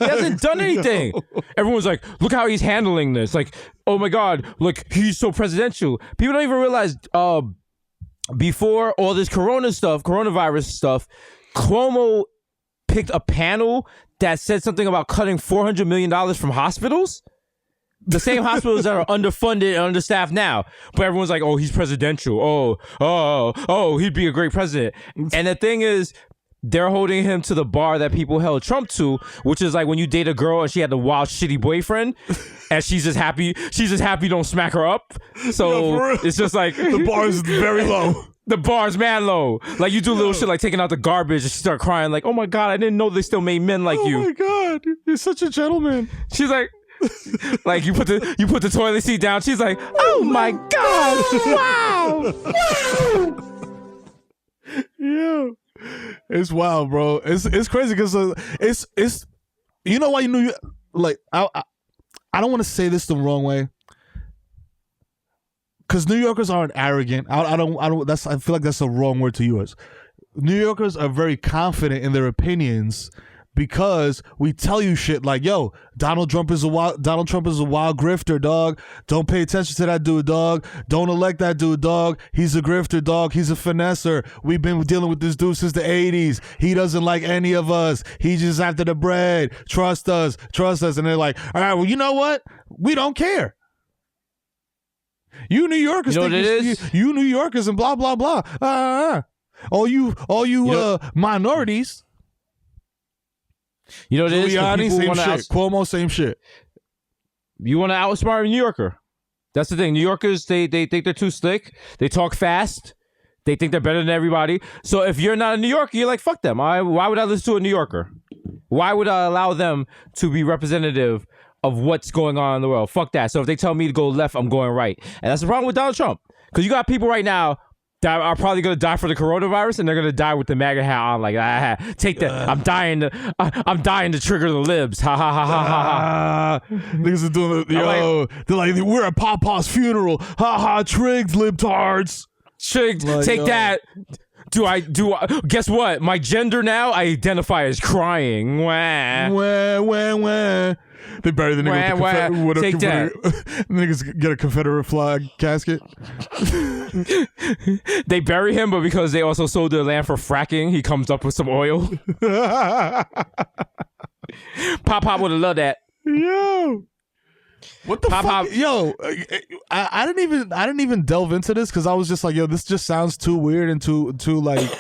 hasn't done anything. Everyone's like, look how he's handling this. Like, oh my God, look, he's so presidential. People don't even realize before all this coronavirus stuff, Cuomo picked a panel that said something about cutting $400 million from hospitals. The same hospitals that are underfunded and understaffed now. But everyone's like, oh, he's presidential. Oh, he'd be a great president. And the thing is, they're holding him to the bar that people held Trump to, which is like when you date a girl and she had a wild, shitty boyfriend, and she's just happy you don't smack her up. So it's just like the bar is very low. The bar's mad low. Like, you do little shit like taking out the garbage and she start crying like, oh my God, I didn't know they still made men like you. Oh my God, you're such a gentleman. She's like, you put the toilet seat down. She's like, oh my God, wow. Yeah, it's wild, bro. It's crazy because it's you know why you knew like I don't want to say this the wrong way. Because New Yorkers aren't arrogant. I feel like that's the wrong word to use. New Yorkers are very confident in their opinions because we tell you shit like, yo, Donald Trump is a wild grifter, dog. Don't pay attention to that dude, dog. Don't elect that dude, dog. He's a grifter, dog. He's a finesser. We've been dealing with this dude since the 80s. He doesn't like any of us. He's just after the bread. Trust us. And they're like, all right, well, you know what? We don't care. You New Yorkers, you New Yorkers, and blah blah blah. All you minorities. You know what it is? Giuliani, same shit. Cuomo, same shit. You want to outsmart a New Yorker? That's the thing. New Yorkers, they think they're too slick. They talk fast. They think they're better than everybody. So if you're not a New Yorker, you're like, fuck them. Why would I listen to a New Yorker? Why would I allow them to be representative of what's going on in the world? Fuck that. So if they tell me to go left, I'm going right. And that's the problem with Donald Trump. Because you got people right now that are probably going to die for the coronavirus, and they're going to die with the MAGA hat on. Like, take that. I'm dying to trigger the libs. Ha ha ha ha ha ha. Niggas are doing they're like, we're at Papa's funeral. Ha ha, trigged libtards. Trigged, like, take that. Do I guess what? My gender now, I identify as crying. Wah. Wah. They bury the nigga with a Confederate. Niggas get a Confederate flag casket. They bury him, but because they also sold their land for fracking, he comes up with some oil. Pop would have loved that. Yo, what the fuck? Yo, I didn't even delve into this because I was just like, yo, this just sounds too weird and too like.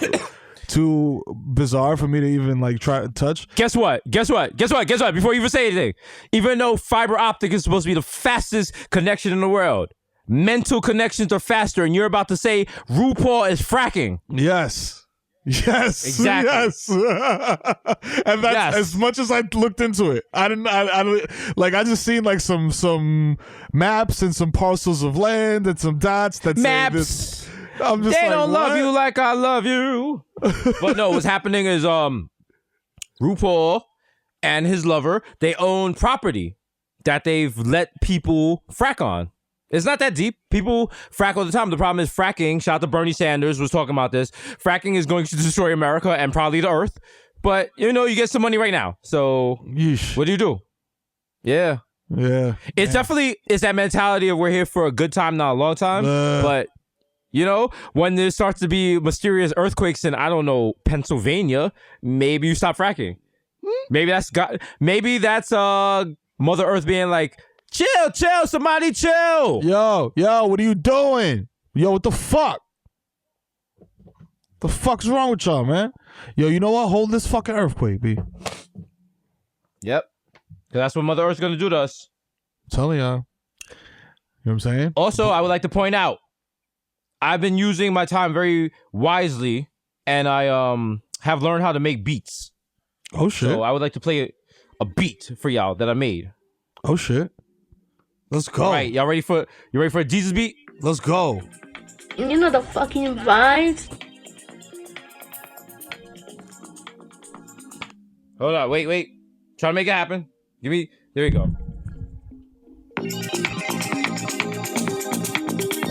Too bizarre for me to even like try to touch. Guess what? Before you even say anything, even though fiber optic is supposed to be the fastest connection in the world, mental connections are faster, and you're about to say RuPaul is fracking. Yes. Yes, Exactly. yes, and that's as much as I looked into it. I didn't. I just seen like some maps and some parcels of land and some dots that say Maps. this. I'm just They like, don't love what? you like I love you. But no, what's happening is RuPaul and his lover, they own property that they've let people frack on. It's not that deep. People frack all the time. The problem is fracking, shout out to Bernie Sanders, was talking about this. Fracking is going to destroy America and probably the earth. But, you get some money right now. So, Yeesh. what do you do? Yeah. Yeah. It's definitely, it's that mentality of we're here for a good time, not a long time. But, when there starts to be mysterious earthquakes in, I don't know, Pennsylvania, maybe you stop fracking. Maybe that's Mother Earth being like, chill, somebody chill. Yo, what are you doing? Yo, what the fuck? The fuck's wrong with y'all, man? Yo, you know what? Hold this fucking earthquake, B. Yep. Because that's what Mother Earth's going to do to us. I'm telling y'all. You know what I'm saying? Also, I would like to point out, I've been using my time very wisely, and I have learned how to make beats. Oh, shit. So I would like to play a beat for y'all that I made. Oh, shit. Let's go. All right, you ready for a Jesus beat? Let's go. You know the fucking vibes. Hold on, wait. Try to make it happen. There you go.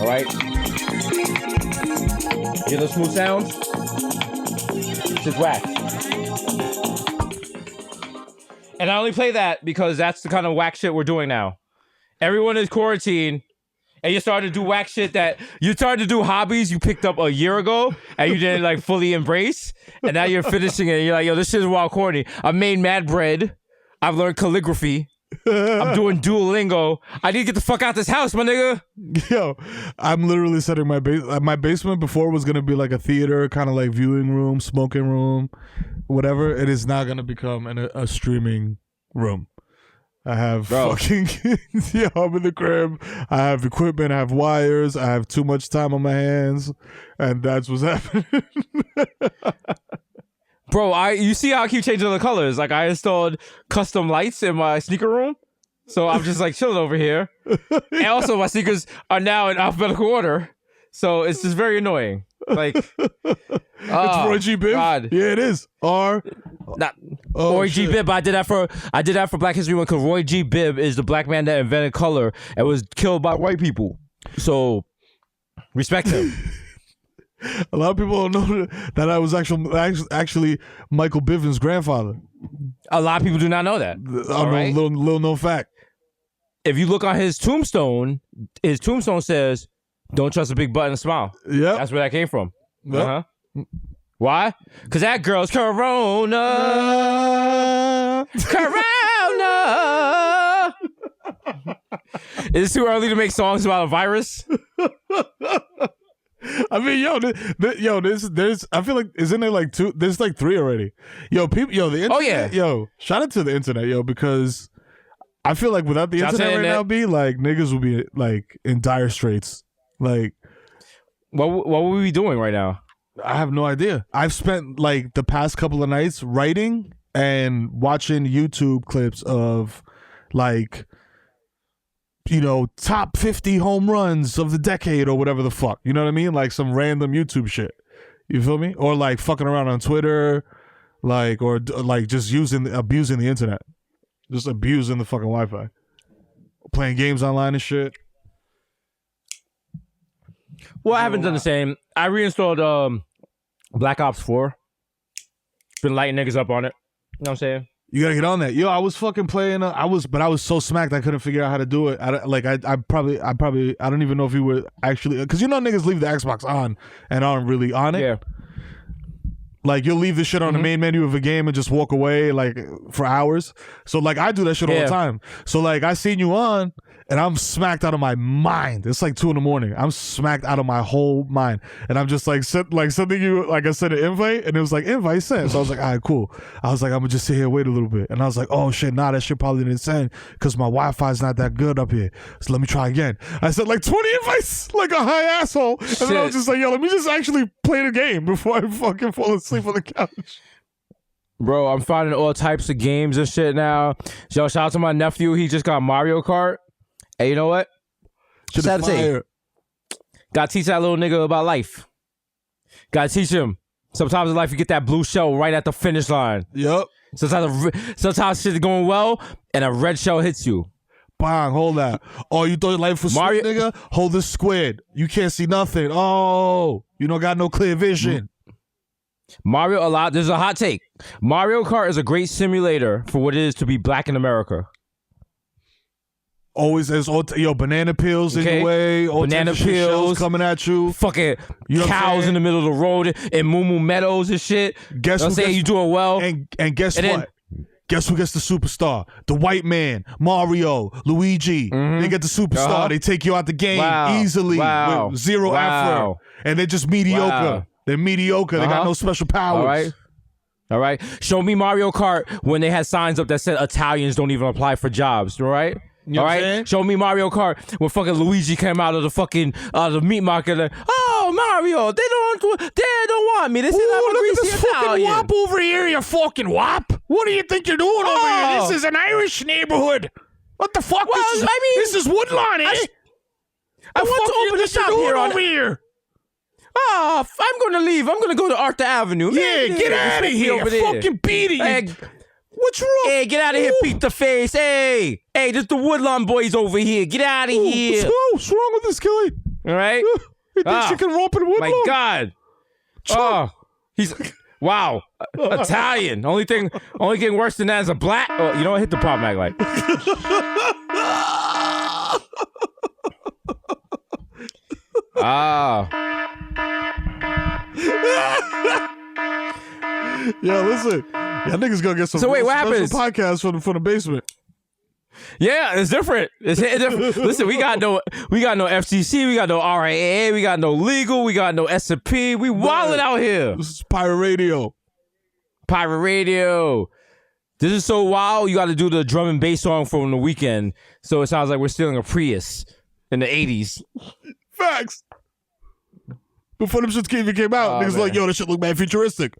All right. Get those smooth sounds. Just whack. And I only play that because that's the kind of whack shit we're doing now. Everyone is quarantined, and you started to do whack shit that you started to do hobbies you picked up a year ago and you didn't like fully embrace, and now you're finishing it. And you're like, yo, this shit is wild corny. I made mad bread. I've learned calligraphy. I'm doing Duolingo. I need to get the fuck out this house, my nigga. Yo, I'm literally setting my basement before was gonna be like a theater, kind of like viewing room, smoking room, whatever. It is now gonna become a streaming room. I have fucking I'm in the crib. I have equipment. I have wires. I have too much time on my hands, and that's what's happening. Bro, you see how I keep changing the colors? Like I installed custom lights in my sneaker room, so I'm just like chilling over here. And also, my sneakers are now in alphabetical order, so it's just very annoying. Like It's Roy G. Biv. God. Yeah, it is. Roy G. Bibb. I did that for Black History Month because Roy G. Bibb is the black man that invented color and was killed by white people. So respect him. A lot of people don't know that I was actually Michael Bivins' grandfather. A lot of people do not know that. All right? Little known fact. If you look on his tombstone says, "Don't trust a big butt and a smile." Yeah, that's where that came from. Yep. Uh-huh. Why? Because that girl's Corona. Corona. Is it too early to make songs about a virus? I mean, there's. I feel like isn't there like two? There's like three already. Yo, people. Yo, the internet. Oh yeah. Yo, shout out to the internet, yo, because I feel like without the internet right now, be like niggas will be like in dire straits. Like, what would we be doing right now? I have no idea. I've spent like the past couple of nights writing and watching YouTube clips of like, top 50 home runs of the decade or whatever the fuck. You know what I mean? Like some random YouTube shit. You feel me? Or like fucking around on Twitter, or just abusing the internet. Just abusing the fucking Wi-Fi. Playing games online and shit. Well, I haven't done the same. I reinstalled Black Ops 4. Been lighting niggas up on it. You know what I'm saying? You gotta get on that. Yo, I was fucking playing. But I was so smacked I couldn't figure out how to do it. I don't even know if you were actually, because niggas leave the Xbox on and aren't really on it. Yeah. Like you'll leave the shit on the main menu of a game and just walk away like for hours. So like I do that shit all the time. So like I seen you on and I'm smacked out of my mind. It's like 2 a.m. I'm smacked out of my whole mind. And I'm just like sending you like I sent an invite and it was like invite sent. So I was like, all right, cool. I was like, I'm gonna just sit here and wait a little bit. And I was like, oh shit, nah, that shit probably didn't send because my Wi-Fi's not that good up here. So let me try again. I sent like 20 invites like a high asshole. And then I was just like, yo, let me just actually play the game before I fucking fall asleep on the couch. Bro, I'm finding all types of games and shit now. Yo, shout out to my nephew. He just got Mario Kart. Hey, you know what? Shit is fire. Gotta teach that little nigga about life. Gotta teach him. Sometimes in life you get that blue shell right at the finish line. Yep. Sometimes shit's going well and a red shell hits you. Bang, hold that. Oh, you thought your life was sweet, nigga? Hold this squid. You can't see nothing. Oh, you don't got no clear vision. There's a hot take. Mario Kart is a great simulator for what it is to be black in America. Always there's banana peels in your way, all banana types of peels coming at you, fucking cows in the middle of the road in Moo Meadows and shit. Guess who saying you doing well, and guess what? Guess who gets the superstar? The white man, Mario, Luigi. They get the superstar. They take you out the game easily with zero effort, and they're just mediocre. They're mediocre. They got no special powers. All right. Show me Mario Kart when they had signs up that said Italians don't even apply for jobs. All right. You know what I'm saying? Show me Mario Kart when fucking Luigi came out of the fucking the meat market. And, oh, Mario, they don't want me. They said I'm a greasy Italian. Fucking wop over here, you fucking wop. What do you think you're doing over here? This is an Irish neighborhood. What the fuck? Well, this is Woodlawn, eh? I want to open a shop here over here. Oh, I'm going to leave. I'm going to go to Arthur Avenue. Yeah, get out of here. Fucking beat it. Hey, what's wrong? Hey, get out of here, Pete the Face. Hey, this the Woodlawn boys over here. Get out of here. What's wrong with this guy? All right. He thinks he can romp in Woodlawn. My God. Oh, he's wow. Italian. Only thing worse than that is a black. Oh, you know what? Hit the pop mag light. Yeah, listen. Y'all niggas gonna get some what happens? podcasts from the basement. Yeah, it's different. It's different. Listen, we got no FCC, we got no RIA, we got no legal, we got no S&P. We wildin' out here. This is Pirate Radio. Pirate Radio. This is so wild. You got to do the drum and bass song from the weekend, so it sounds like we're stealing a Prius in the 80s. Facts. Before them shits even came out, niggas like, yo, this shit look mad futuristic.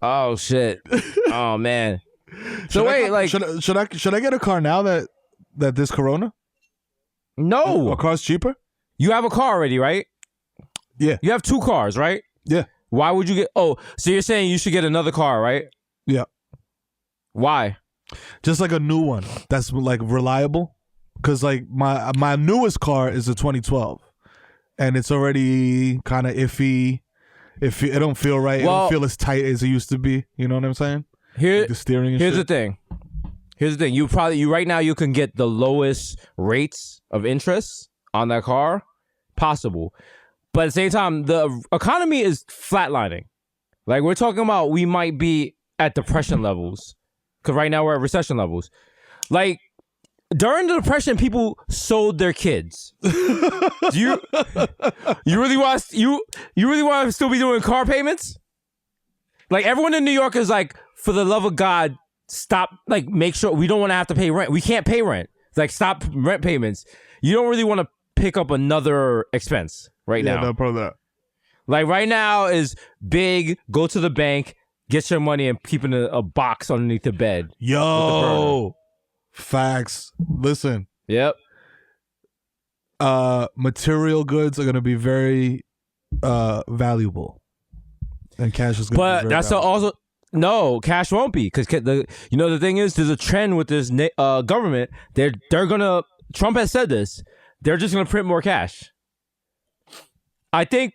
Oh shit. Oh man. So should I get a car now that this Corona? No. A car's cheaper? You have a car already, right? Yeah. You have 2 cars, right? Yeah. Why would you get? Oh, so you're saying you should get another car, right? Yeah. Why? Just like a new one that's like reliable. Cause like my newest car is a 2012, and it's already kind of iffy. If it don't feel right, it don't feel as tight as it used to be. You know what I'm saying? Like the steering. And here's shit. the thing. Here's the thing. You right now you can get the lowest rates of interest on that car possible, but at the same time, the economy is flatlining. Like we're talking about, we might be at depression levels, because right now we're at recession levels. Like during the Depression, people sold their kids. Do you really want to still be doing car payments? Like everyone in New York is like, for the love of God, stop. Like make sure we don't want to have to pay rent. We can't pay rent. Like stop rent payments. You don't really want to pick up another expense now. Yeah, no problem with that. Like right now is big. Go to the bank, get your money, and keep it in a box underneath the bed. Yo. Facts. Listen. Yep. Material goods are gonna be very valuable, and cash is gonna. But be very that's valuable. also no cash won't be, because the thing is, there's a trend with this government. They're gonna. Trump has said this. They're just gonna print more cash. I think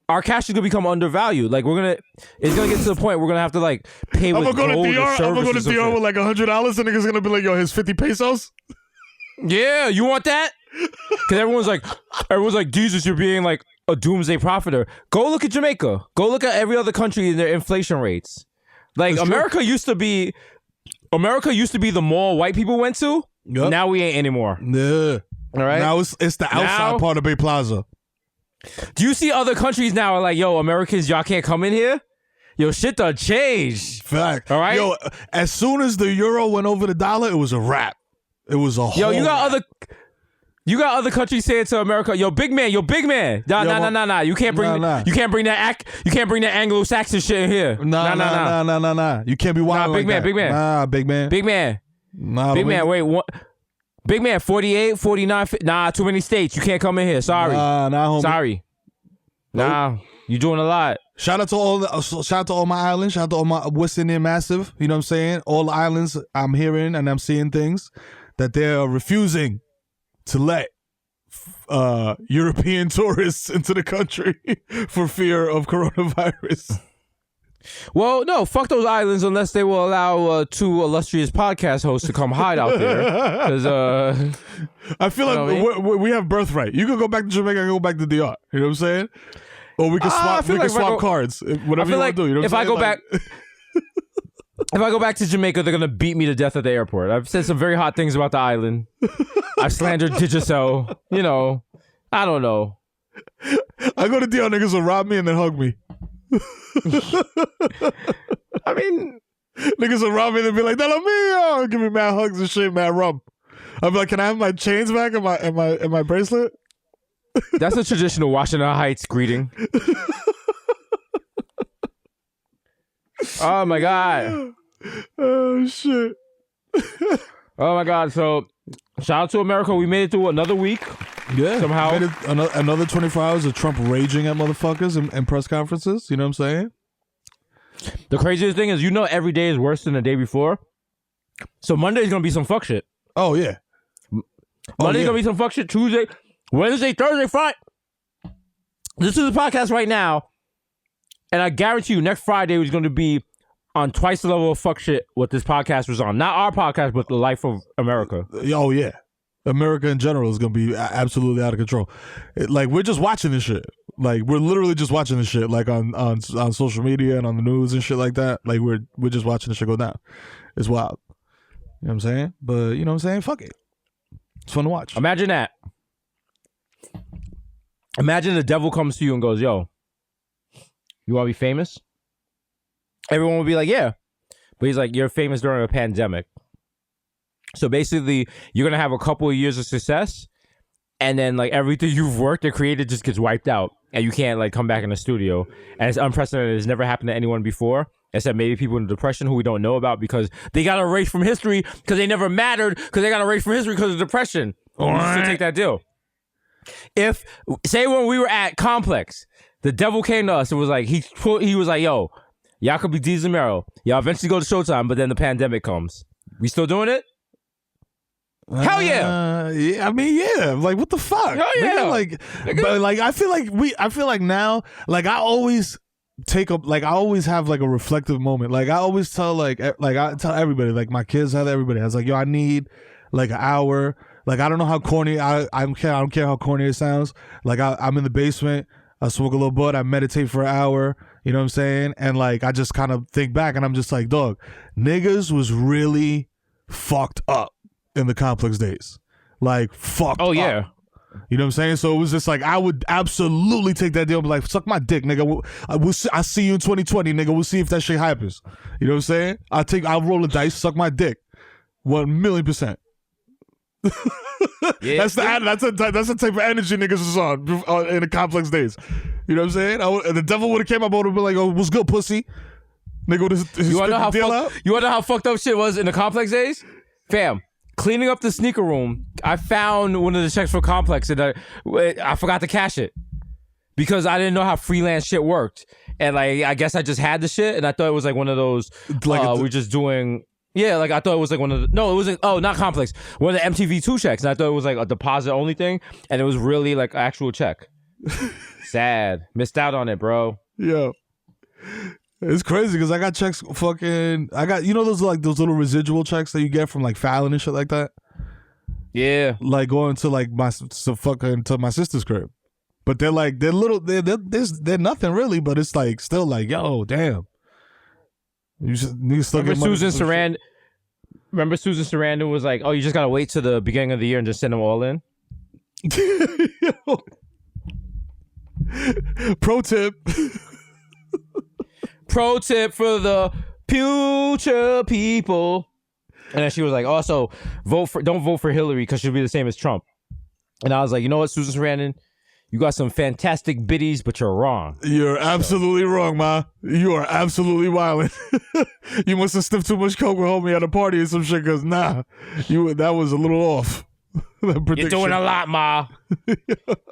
our cash is gonna become undervalued. Like it's gonna get to the point we're gonna have to like pay with gold or services. I'm gonna go to DR with like $100, and niggas gonna be like, yo, here's 50 pesos. Yeah, you want that? Because everyone's like, Jesus, you're being like a doomsday profiter. Go look at Jamaica. Go look at every other country and their inflation rates. Like America used to be the mall white people went to. Yep. Now we ain't anymore. Yeah. All right. Now it's the outside part of Bay Plaza. Do you see other countries now are like, yo, Americans, y'all can't come in here? Yo, shit done changed. Fact. All right. Yo, as soon as the euro went over the dollar, it was a wrap. It was a whole Yo, you got wrap. other countries saying to America, yo, big man. Nah. You can't bring that Anglo-Saxon shit in here. Nah. You can't be wild like that. Big man. Nah, big man. Big man. Nah, Big man, wait, what? Big man, 48, 49, nah, too many states. You can't come in here. Sorry. Nah, homie. Sorry. Nah, you doing a lot. Shout out to all my islands. Shout out to all my West Indian Massive. You know what I'm saying? All the islands, I'm hearing and I'm seeing things that they're refusing to let European tourists into the country for fear of coronavirus. Well, no, fuck those islands unless they will allow two illustrious podcast hosts to come hide out there. Because I feel like we have birthright. You can go back to Jamaica and go back to DR. You know what I'm saying? Or we can swap cards. Whatever you want to do. You know what if I go back, if I go back to Jamaica, they're gonna beat me to death at the airport. I've said some very hot things about the island. I've slandered Digicel. You know, I don't know. I go to DR, niggas will rob me and then hug me. I mean, niggas will rob me and be like, "Della mio!" Give me mad hugs and shit, mad rum. I'll be like, "Can I have my chains back and my bracelet?" That's a traditional Washington Heights greeting. Oh my god. Oh shit. Oh my god. So shout out to America. We made it through another week. Yeah. Somehow. Another 24 hours of Trump raging at motherfuckers in press conferences. You know what I'm saying? The craziest thing is, every day is worse than the day before. So Monday's gonna be some fuck shit. Oh yeah. Monday's gonna be some fuck shit. Tuesday, Wednesday, Thursday, Friday. This is the podcast right now, and I guarantee you, next Friday is going to be on twice the level of fuck shit what this podcast was on. Not our podcast, but the life of America. Oh yeah, America in general is going to be absolutely out of control. Like we're just watching this shit. Like we're literally just watching this shit. Like on social media and on the news and shit like that. Like we're just watching this shit go down. It's wild. You know what I'm saying? But you know what I'm saying? Fuck it. It's fun to watch. Imagine that. Imagine the devil comes to you and goes, yo, you want to be famous? Everyone would be like, yeah. But he's like, you're famous during a pandemic. So basically, you're going to have a couple of years of success. And then like everything you've worked and created just gets wiped out. And you can't like come back in the studio. And it's unprecedented. It's never happened to anyone before. Except maybe people in depression who we don't know about because they got erased from history because they never mattered because they got erased from history because of depression. You still take that deal. If say when we were at Complex, the devil came to us and was like, he was like, yo, y'all could be Deez and Mero. Y'all eventually go to Showtime, but then the pandemic comes. We still doing it? Hell yeah! Yeah, I mean, yeah. Like, what the fuck? Hell yeah! But like, I feel like now, like I always I always have like a reflective moment. Like I always tell I tell everybody, like my kids, everybody. I was like, yo, I need like an hour. Like I don't know how corny I don't care how corny it sounds. Like I'm in the basement, I smoke a little bud, I meditate for an hour, you know what I'm saying? And like I just kind of think back and I'm just like, dog, niggas was really fucked up in the Complex days. Like fucked up. Oh yeah. You know what I'm saying? So it was just like I would absolutely take that deal and be like, suck my dick, nigga. I'll see you in 2020, nigga. We'll see if that shit happens. You know what I'm saying? I'll roll the dice, suck my dick. 1,000,000%. Yeah. That's the type of energy niggas was on in the Complex days. You know what I'm saying? The devil would have came up and been like, "Oh, what's good, pussy?" Nigga would have you wanna know how fucked up shit was in the Complex days, fam? Cleaning up the sneaker room, I found one of the checks for Complex and I forgot to cash it because I didn't know how freelance shit worked, and like I guess I just had the shit and I thought it was like one of those we're just doing. Yeah, like I thought it was like one of the it wasn't not Complex, one of the MTV2 checks, and I thought it was like a deposit only thing, and it was really like an actual check. Sad, missed out on it, bro. Yeah, it's crazy because I got checks. I got those little residual checks that you get from like Fallon and shit like that. Yeah, like going to like to my sister's crib. But they're little. They're nothing really. But it's like still like, yo, damn. You still Remember get money Susan for some Sarandon? Remember Susan Sarandon was like, "Oh, you just gotta wait till the beginning of the year and just send them all in." Yo. Pro tip. Pro tip for the future people. And then she was like, "Also, don't vote for Hillary because she'll be the same as Trump." And I was like, "You know what, Susan Sarandon? You got some fantastic biddies, but you're wrong." You're absolutely wrong, ma. You are absolutely wildin'. You must have sniffed too much coke with homie at a party or some shit, because that was a little off. You're doing a lot, ma.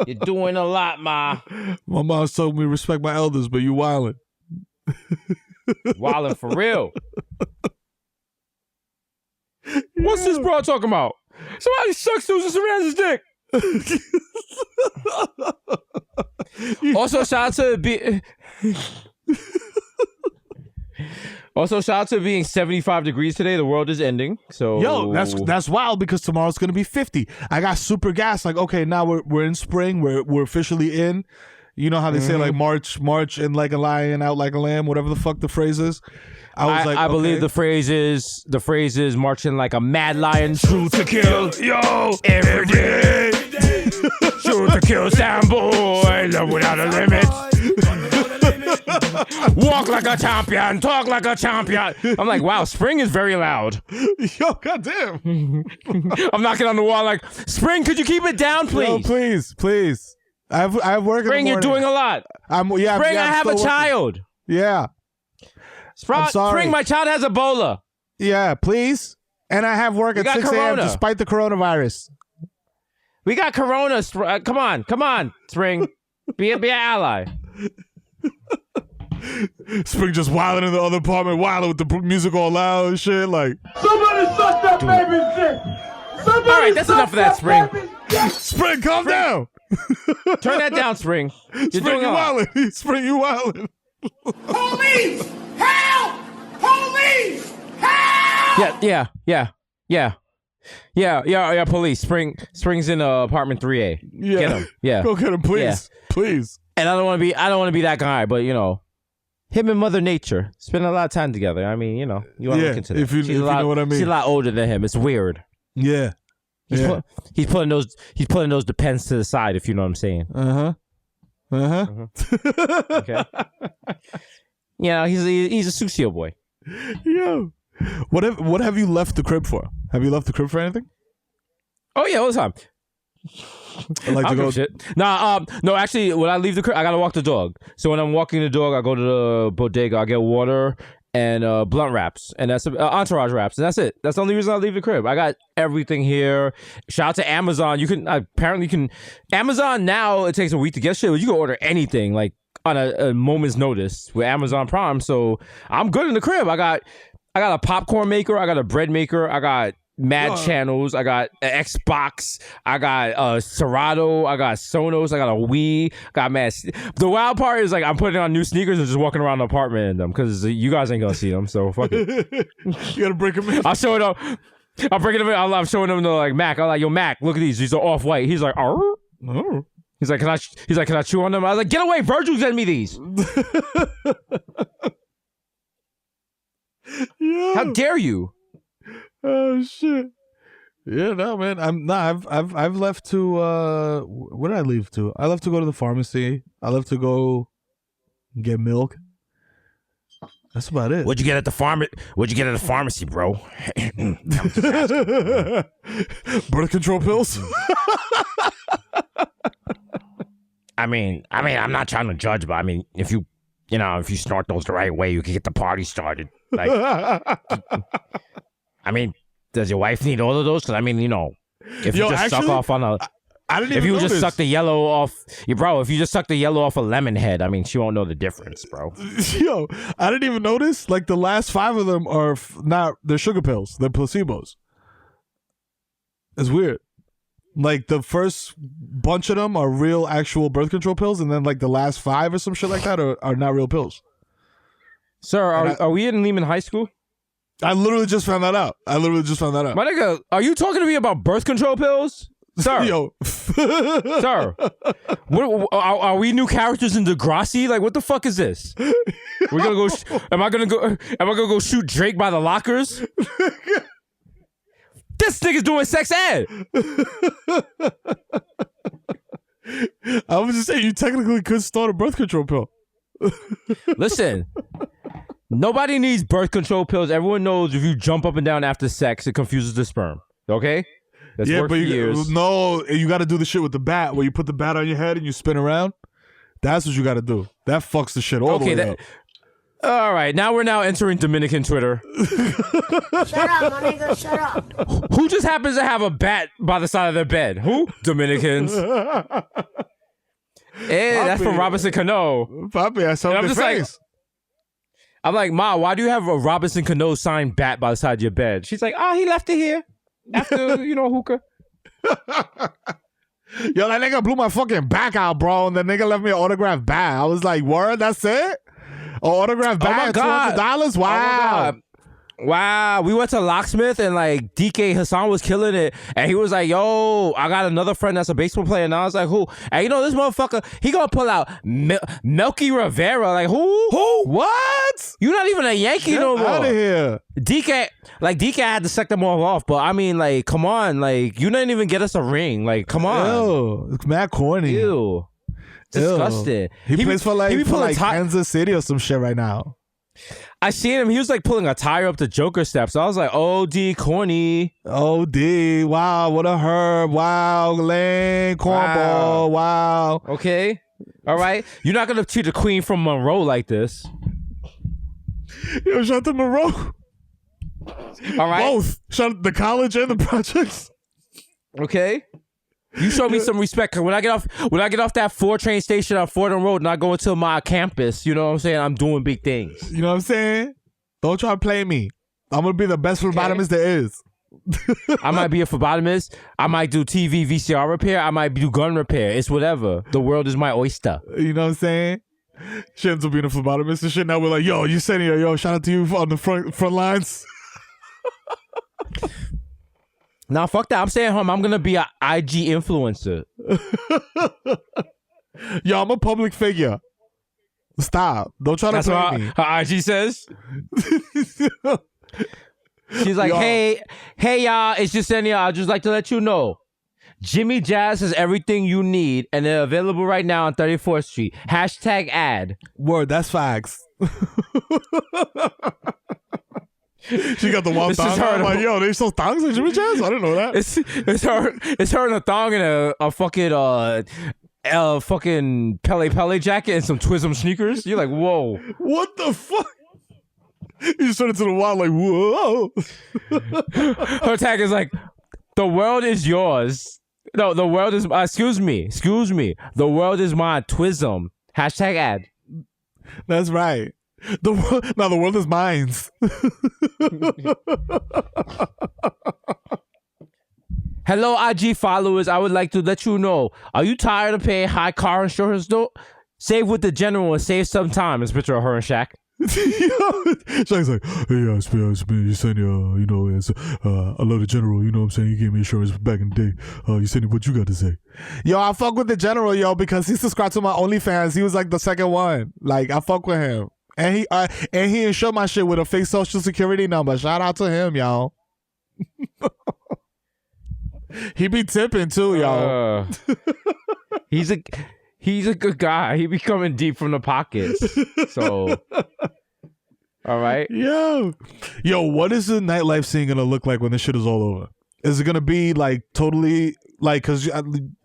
You're doing a lot, ma. My mom's told me respect my elders, but you wildin'. Wildin' for real. What's this bro talking about? Somebody suck Susan Sarandon's dick. Also, shout out to being 75 degrees today. The world is ending. So yo, that's wild because tomorrow's gonna be 50. I got super gas. Like, okay, now we're in spring. We're officially in. You know how they say like March in like a lion, out like a lamb, whatever the fuck the phrase is. I believe the phrase is marching like a mad lion, true to kill. Yo, every day. True to kill, sound boy, love without a limit. Walk like a champion, talk like a champion. I'm like, wow, spring is very loud. Yo, goddamn. I'm knocking on the wall like, Spring, could you keep it down, please? Yo, please. I have work in the Spring, morning. you're doing a lot. Spring, I have a child. Yeah. I'm sorry. Spring, my child has Ebola. Yeah, please. And I have work at 6 a.m. despite the coronavirus. We got Corona. Come on, Spring. Be an ally. Spring just wilding in the other apartment, wilding with the music all loud and shit. Like, Somebody suck that baby's dick. Somebody all right, that's enough of that, Spring. Spring, calm down. Turn that down, Spring. You're Spring, doing you a lot. wilding. Spring, you wilding. Police! Help! Police! Help! Yeah, police. Spring's in apartment 3A. Yeah. Get him. Yeah. Go get him, please. Yeah. Please. And I don't want to be that guy, but you know, him and Mother Nature spend a lot of time together. I mean, you know, you want to look into that. If you know what I mean. She's a lot older than him. It's weird. Yeah. He's putting those depends to the side, if you know what I'm saying. Okay. You know, he's a Susio boy. Yo. What have you left the crib for? Have you left the crib for anything? Oh yeah, all the time. I like to go. Shit. No. Actually, when I leave the crib, I gotta walk the dog. So when I'm walking the dog, I go to the bodega. I get water and blunt wraps, and that's entourage wraps, and that's it. That's the only reason I leave the crib. I got everything here. Shout out to Amazon. You can Amazon now. It takes a week to get shit, but you can order anything like on a moment's notice with Amazon Prime. So I'm good in the crib. I got a popcorn maker. I got a bread maker. I got Mad channels. I got an Xbox. I got Serato. I got Sonos. I got a Wii. Got Mad. The wild part is like I'm putting on new sneakers and just walking around the apartment in them because you guys ain't gonna see them. So fuck it. You gotta break them in. I'll show it up. I'm breaking them in. I'm showing them to like Mac. I'm like, yo, Mac, look at these. These are off white. He's like, oh. He's like, can I chew on them? I was like, get away. Virgil sent me these. Yo. How dare you? Oh shit! Yeah, no, man. I've left to where did I leave to? I left to go to the pharmacy. I left to go get milk. That's about it. What'd you get at the pharmacy, bro? Birth control pills. I mean, I'm not trying to judge, but I mean, if you snort those the right way, you can get the party started. Like, I mean, does your wife need all of those? Because I mean, you know, if you just suck off on a, if you just suck the yellow off, if you just suck the yellow off a lemon head, I mean, she won't know the difference, bro. Yo, I didn't even notice. Like the last 5 of them are they're sugar pills. They're placebos. It's weird. Like the first bunch of them are real, actual birth control pills, and then like the last 5 or some shit like that are not real pills. Sir, are we in Lehman High School? I literally just found that out. My nigga, are you talking to me about birth control pills? Sir. Yo. Sir, are we new characters in Degrassi? Like, what the fuck is this? We're gonna go. Am I gonna go shoot Drake by the lockers? This nigga's doing sex ed. I was just saying, you technically could start a birth control pill. Listen, nobody needs birth control pills. Everyone knows if you jump up and down after sex, it confuses the sperm. Okay? That's Yeah, worked but for years. you got to do the shit with the bat where you put the bat on your head and you spin around. That's what you got to do. That fucks the shit all the way up. All right, now we're entering Dominican Twitter. Shut up, my nigga, shut up. Who just happens to have a bat by the side of their bed? Who? Dominicans. Hey, that's from Robinson Cano. Papi, I saw I'm the just face. I'm like, Ma, why do you have a Robinson Cano signed bat by the side of your bed? She's like, he left it here after, hookah. Yo, that nigga blew my fucking back out, bro, and the nigga left me an autographed bat. I was like, word, that's it? An autographed bat, $200? Wow. Wow, we went to Locksmith and like DK Hassan was killing it, and he was like, "Yo, I got another friend that's a baseball player," and I was like, "Who?" And this motherfucker, he gonna pull out Melky Rivera, like who? Who? What? You're not even a Yankee no more. Out of here. DK had to suck them all off, but I mean, like, come on, like you didn't even get us a ring, like, come on. Ew, it's mad corny. Ew. Disgusting. He plays for Kansas City or some shit right now. I seen him. He was like pulling a tire up the Joker steps. I was like, "OD corny." OD. Wow, what a herb. Wow, lame cornball. Wow. Okay. All right. You're not gonna treat a queen from Monroe like this. Yo, shout out to Monroe. All right. Both. Shout out the college and the projects. Okay. You show me some respect. When I get off that 4 train station on Fordham Road and I go into my campus, you know what I'm saying? I'm doing big things. You know what I'm saying? Don't try to play me. I'm gonna be the best phlebotomist there is. I might be a phlebotomist. I might do TV VCR repair. I might do gun repair. It's whatever. The world is my oyster. You know what I'm saying? She ends up being a phlebotomist and shit. Now we're like, yo, you sending her, yo, shout out to you on the front lines. Nah, fuck that. I'm staying home. I'm gonna be an IG influencer. Yo, I'm a public figure. Stop. Don't try to play me. Her IG says. She's like, hey y'all, it's Jasenia. I'd just like to let you know, Jimmy Jazz has everything you need, and they're available right now on 34th Street. #ad. Word, that's facts. She got the wild thong. I'm like, yo, they sell thongs at Jimmy Jazz? I didn't know that. It's her in a thong and a fucking Pele jacket and some Twism sneakers. You're like, whoa. What the fuck? You just turned into the wild like, whoa. Her tag is like, the world is yours. No, the world is, excuse me. The world is mine. Twism. #ad. That's right. The world is mine. Hello, IG followers. I would like to let you know. Are you tired of paying high car insurance though? Save with the general and save some time. It's a picture of her and Shaq. Shaq's like, hey, you send I love the general. You know what I'm saying? You gave me insurance back in the day. You send me what you got to say. Yo, I fuck with the general, yo, because he subscribed to my OnlyFans. He was like the second one. Like, I fuck with him. And he insured my shit with a fake social security number. Shout out to him, y'all. He be tipping too, y'all. He's a good guy. He be coming deep from the pockets. So, all right. Yo, what is the nightlife scene gonna look like when this shit is all over? Is it gonna be like totally like, because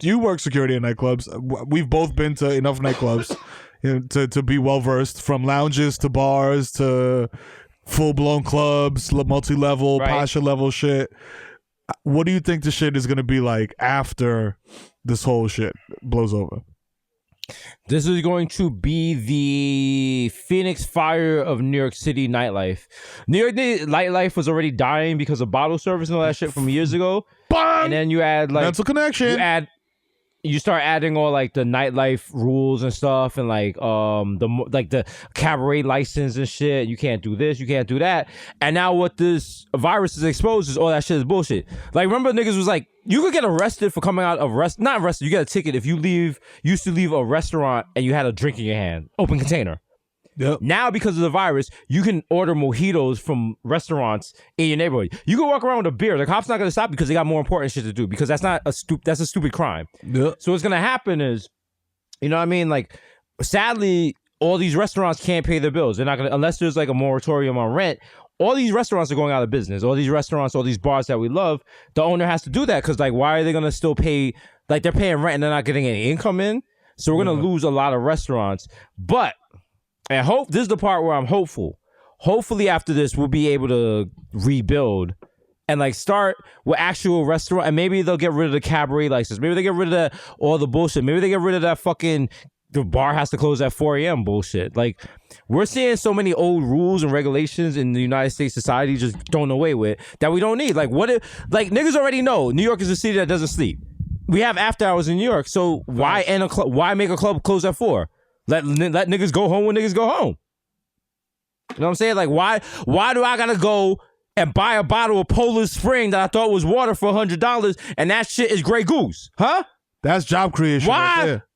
you work security in nightclubs? We've both been to enough nightclubs to be well versed, from lounges to bars to full blown clubs, multi-level, Pasha level shit. What do you think the shit is gonna be like after this whole shit blows over? This is going to be the Phoenix Fire of New York City nightlife. New York nightlife was already dying because of bottle service and all that shit from years ago. Bang! And then you add like mental connection. you start adding all like the nightlife rules and stuff, and like the cabaret license and shit. You can't do this, you can't do that. And now what this virus is exposed is all that shit is bullshit. Like, remember niggas was like, you could get arrested for coming out of not arrested, you get a ticket if you used to leave a restaurant and you had a drink in your hand, open container. Yep. Now, because of the virus, you can order mojitos from restaurants in your neighborhood. You can walk around with a beer. The cops not going to stop because they got more important shit to do, because that's not that's a stupid crime. Yep. So what's going to happen is, you know what I mean? Like, sadly, all these restaurants can't pay their bills. They're not going to, unless there's like a moratorium on rent. All these restaurants are going out of business. All these restaurants, all these bars that we love, the owner has to do that because, like, why are they going to still pay? Like, they're paying rent and they're not getting any income in. So we're going to lose a lot of restaurants. But and this is the part where I'm hopeful. Hopefully after this, we'll be able to rebuild and like start with actual restaurant. And maybe they'll get rid of the cabaret license. Maybe they get rid of all the bullshit. Maybe they get rid of that fucking the bar has to close at 4 a.m. bullshit. Like, we're seeing so many old rules and regulations in the United States society just thrown away with that we don't need. Like, what if, like, niggas already know New York is a city that doesn't sleep. We have after hours in New York. So why end a club? Why make a club close at 4? Let niggas go home when niggas go home. You know what I'm saying? Like, why do I gotta go and buy a bottle of Polar Spring that I thought was water for $100 and that shit is Grey Goose? Huh? That's job creation. Why? Right there.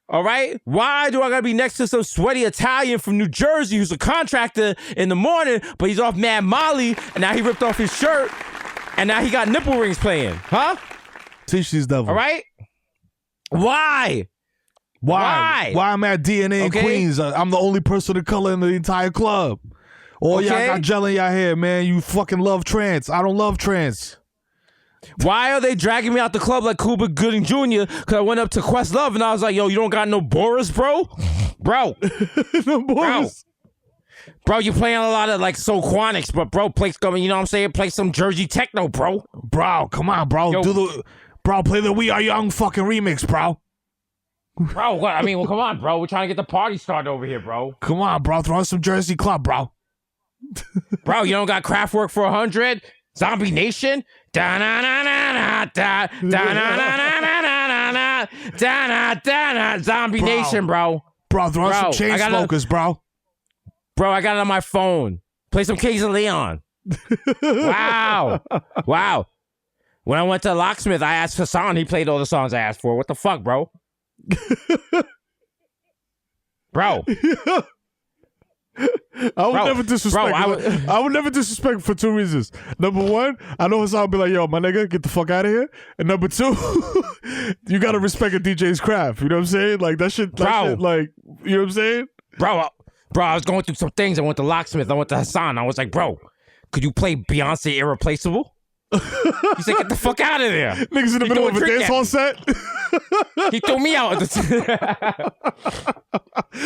All right? Why do I gotta be next to some sweaty Italian from New Jersey who's a contractor in the morning, but he's off Mad Molly and now he ripped off his shirt and now he got nipple rings playing? Huh? Teach these devils. All right? Why? Why I'm at DNA in Queens? I'm the only person of color in the entire club. Y'all got gel in your hair, man. You fucking love trans. I don't love trans. Why are they dragging me out the club like Cuba Gooding Jr.? Because I went up to Questlove and I was like, yo, you don't got no Boris, bro? No Boris. Bro, you playing a lot of like Soulquanics, but bro, play some, you know what I'm saying? Play some Jersey techno, bro. Bro, come on, bro. Yo. Play the We Are Young fucking remix, bro. Bro, what? I mean, well, come on, bro. We're trying to get the party started over here, bro. Come on, bro. Throw in some Jersey Club, bro. Bro, you don't got Kraftwerk for 100? Zombie Nation? Zombie Nation, bro. Bro, throw in some Chainsmokers, bro. Bro, I got it on my phone. Play some Kings of Leon. Wow. When I went to Locksmith, I asked Hassan. He played all the songs I asked for. What the fuck, bro? Bro. I would never disrespect. I would never disrespect for 2 reasons. Number one, I know Hassan would be like, yo, my nigga, get the fuck out of here. And number two, you gotta respect a DJ's craft. You know what I'm saying? Like, that shit, like, you know what I'm saying? Bro, I was going through some things. I went to Locksmith. I went to Hassan. I was like, bro, could you play Beyonce Irreplaceable? He said, get the fuck out of there. Niggas in the middle of a dance hall set. He threw me out.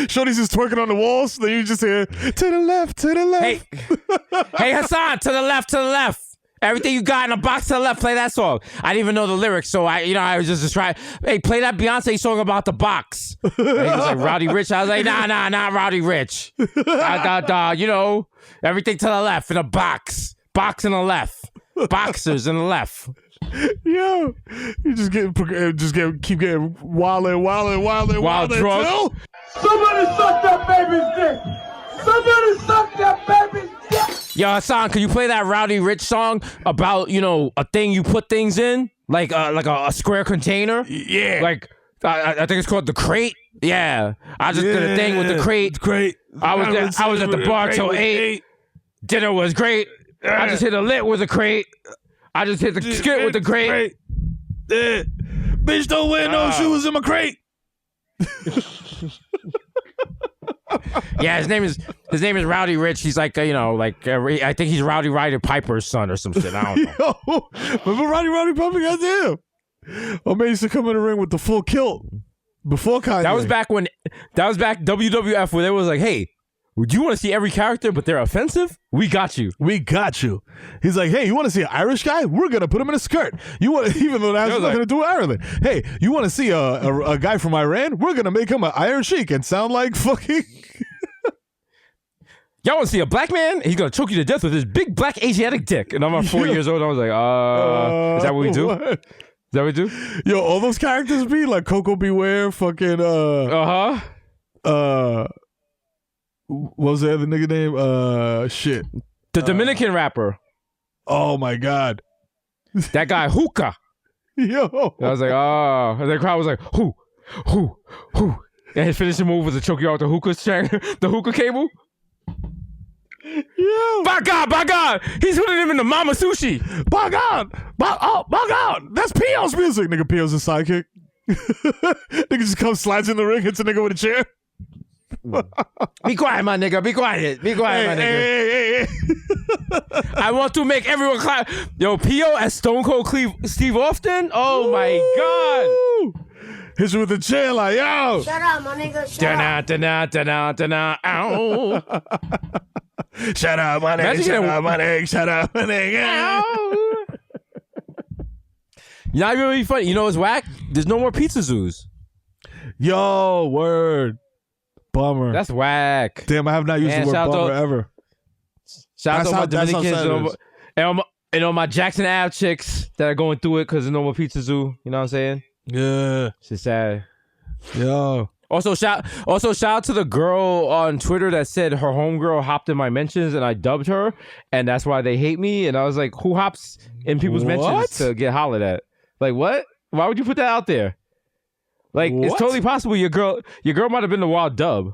Shorty's just twerking on the walls. Then you just hear, to the left, to the left. Hey, Hassan, to the left, to the left. Everything you got in a box to the left, play that song. I didn't even know the lyrics, so I was just trying. Hey, play that Beyonce song about the box. And he was like, Rowdy Rich. I was like, nah, not Rowdy Rich. You know, everything to the left in a box. Box in the left. Boxers in the left. Yo, you keep getting wilder. Wild drunk. Somebody suck that baby's dick. Somebody suck that baby's dick. Yo, Hassan, can you play that Rowdy Rich song about, you know, a thing you put things in? Like a square container? Yeah. Like, I think it's called the crate. Yeah. I just did a thing with the crate. I was at the bar till 8. Dinner was great. I just hit a lit with a crate. I just hit the skit with the crate. Bitch, don't wear no shoes in my crate. Yeah, his name is Rowdy Rich. He's like, you know, like I think he's Rowdy Ryder Piper's son or some shit. I don't know. Yo, remember Roddy Piper? Goddamn. Oh man, used to come in the ring with the full kilt before Kanye. That was back WWF where they was like, hey, do you want to see every character, but they're offensive? We got you. He's like, hey, you want to see an Irish guy? We're gonna put him in a skirt. You want, even though that has nothing to do with Ireland. Hey, you want to see a guy from Iran? We're gonna make him an Iron Sheik and sound like fucking. Y'all want to see a black man? He's gonna choke you to death with his big black Asiatic dick. And I'm 4 years old. I was like, is that what we do? What? that what we do? Yo, all those characters be like Coco Beware, fucking what was the other nigga name? Shit. The Dominican rapper. Oh my god. That guy Hookah. Yo. I was like, oh. And the crowd was like, who. And his finishing move was to choke you out with the hookah cable. Yo. By God. He's putting him in the Mama Sushi. By God. My God. That's P.O.'s music. Nigga, P.O.'s a sidekick. Nigga just comes, slides in the ring, hits a nigga with a chair. Be quiet, my nigga. Be quiet, my nigga. Hey. I want to make everyone clap. Yo, P.O. as Stone Cold Steve Austin? Oh, my God. Hit you with a chair like, yo. Shut up, my nigga. Shut up. Da-na, ow. Shut up, my nigga. Shut up, my nigga. Shut up, my nigga. You know, it'd really funny. You know what's whack? There's no more Pizza Zoos. Yo, word. Bummer. That's whack. Damn, I have not used the word bummer ever. Shout out to all my Dominicans and all my Jackson Ave chicks that are going through it because there's no more Pizza Zoo. You know what I'm saying? Yeah. It's just sad. Yo. Also shout out to the girl on Twitter that said her homegirl hopped in my mentions and I dubbed her and that's why they hate me. And I was like, who hops in people's mentions to get hollered at? Like, what? Why would you put that out there? Like, it's totally possible your girl might have been the wild dub.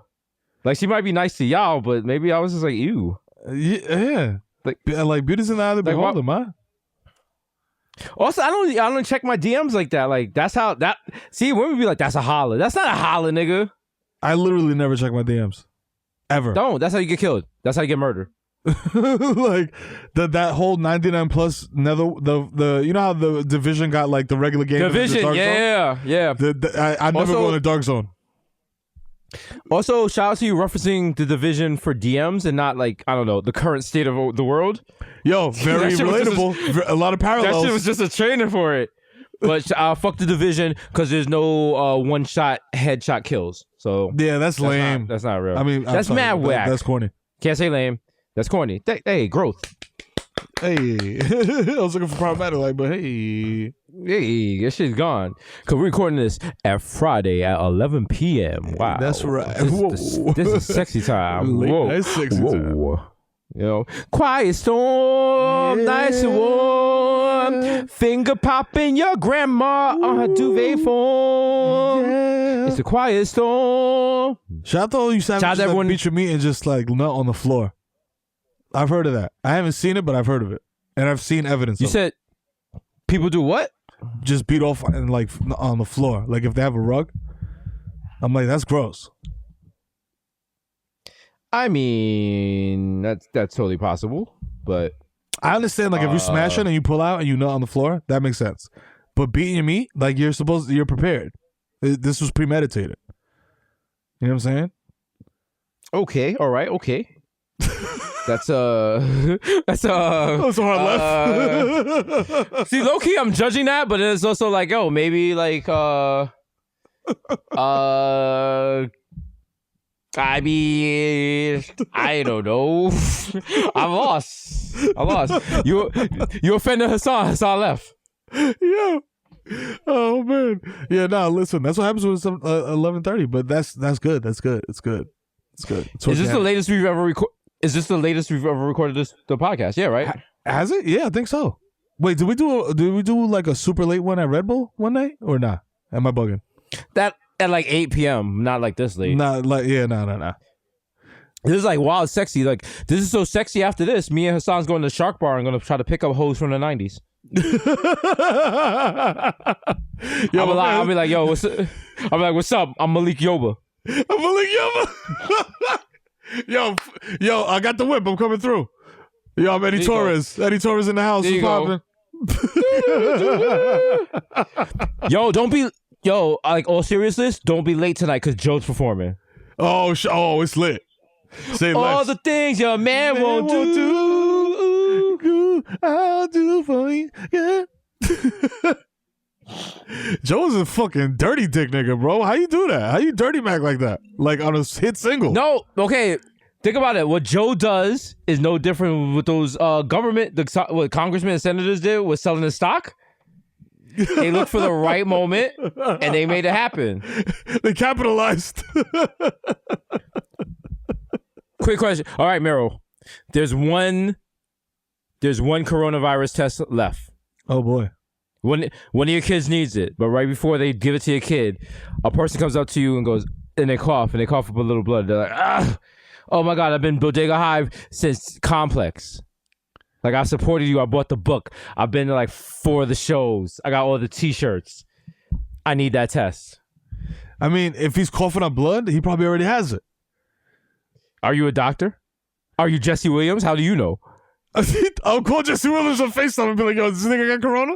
Like, she might be nice to y'all, but maybe I was just like, ew. Yeah. Like beauty's in the eye of the beholder, man. Also, I don't check my DMs like that. Like, that's how that. See, women be like, that's a holler. That's not a holler, nigga. I literally never check my DMs, ever. Don't. That's how you get killed. That's how you get murdered. Like that whole 99 plus the you know how the Division got like the regular game Division, yeah. I never go in the dark zone. Also, shout out to you referencing the Division for DMs and not like, I don't know, the current state of the world. Yo, very relatable. A lot of parallels. That shit was just a training for it. But fuck the Division because there's no one shot headshot kills. So yeah, that's lame. That's not real. I mean, that's mad whack. That's corny. Can't say lame. That's corny. Hey, growth. Hey, I was looking for problematic, like, but hey, this shit's gone. Cause we're recording this at Friday at 11 p.m. Wow, that's right. This is sexy time. Whoa, that's sexy time. You know, quiet storm, nice and warm, finger popping your grandma on her duvet form. Yeah. It's a quiet storm. Shout out to all you savages that beat your meat and just like nut on the floor. I've heard of that. I haven't seen it, but I've heard of it, and I've seen evidence. You said people do what? Just beat off and like on the floor. Like if they have a rug, I'm like, that's gross. I mean, that's totally possible, but I understand. Like if you smash it and you pull out and you nut on the floor, that makes sense. But beating your meat, like you're prepared. This was premeditated. You know what I'm saying? Okay. All right. Okay. That's a hard left. See, low key, I'm judging that, but it's also like, oh, maybe like I mean, I don't know. I'm lost. You offended Hassan. Hassan left. Yeah. Oh man. Yeah. Nah. Listen. That's what happens when it's 11:30. But that's good. That's good. It's good. It's good. Is this the latest we've ever recorded? Is this the latest we've ever recorded the podcast? Yeah, right? Has it? Yeah, I think so. Wait, did we do like a super late one at Red Bull one night or not? Am I bugging? That at like 8 p.m. Not like this late. Not like no. This is like wild sexy. Like this is so sexy. After this, me and Hassan's going to the Shark Bar and going to try to pick up hoes from the 90s. I'll be like, yo, what's up? I'm like, what's up? I'm Malik Yoba. Yo, I got the whip. I'm coming through. Yo, I'm Eddie Torres. Eddie Torres in the house. What's poppin'? Like all seriousness, don't be late tonight because Joe's performing. Oh, it's lit. Say all less. the things your man won't do, I'll do for you. Yeah. Joe's a fucking dirty dick nigga, bro. How you do that? How you dirty Mac like that? Like on a hit single? No, okay. Think about it. What Joe does is no different with those what congressmen and senators did with selling his stock. They looked for the right moment, and they made it happen. They capitalized. Quick question. All right, Meryl. There's one coronavirus test left. Oh boy. One of your kids needs it, but right before they give it to your kid, a person comes up to you and goes, and they cough up a little blood. They're like, ah, oh my God, I've been Bodega Hive since Complex. Like, I supported you. I bought the book. I've been to like 4 of the shows. I got all the T-shirts. I need that test. I mean, if he's coughing up blood, he probably already has it. Are you a doctor? Are you Jesse Williams? How do you know? I'll call Jesse Williams on FaceTime and be like, yo, this nigga got corona?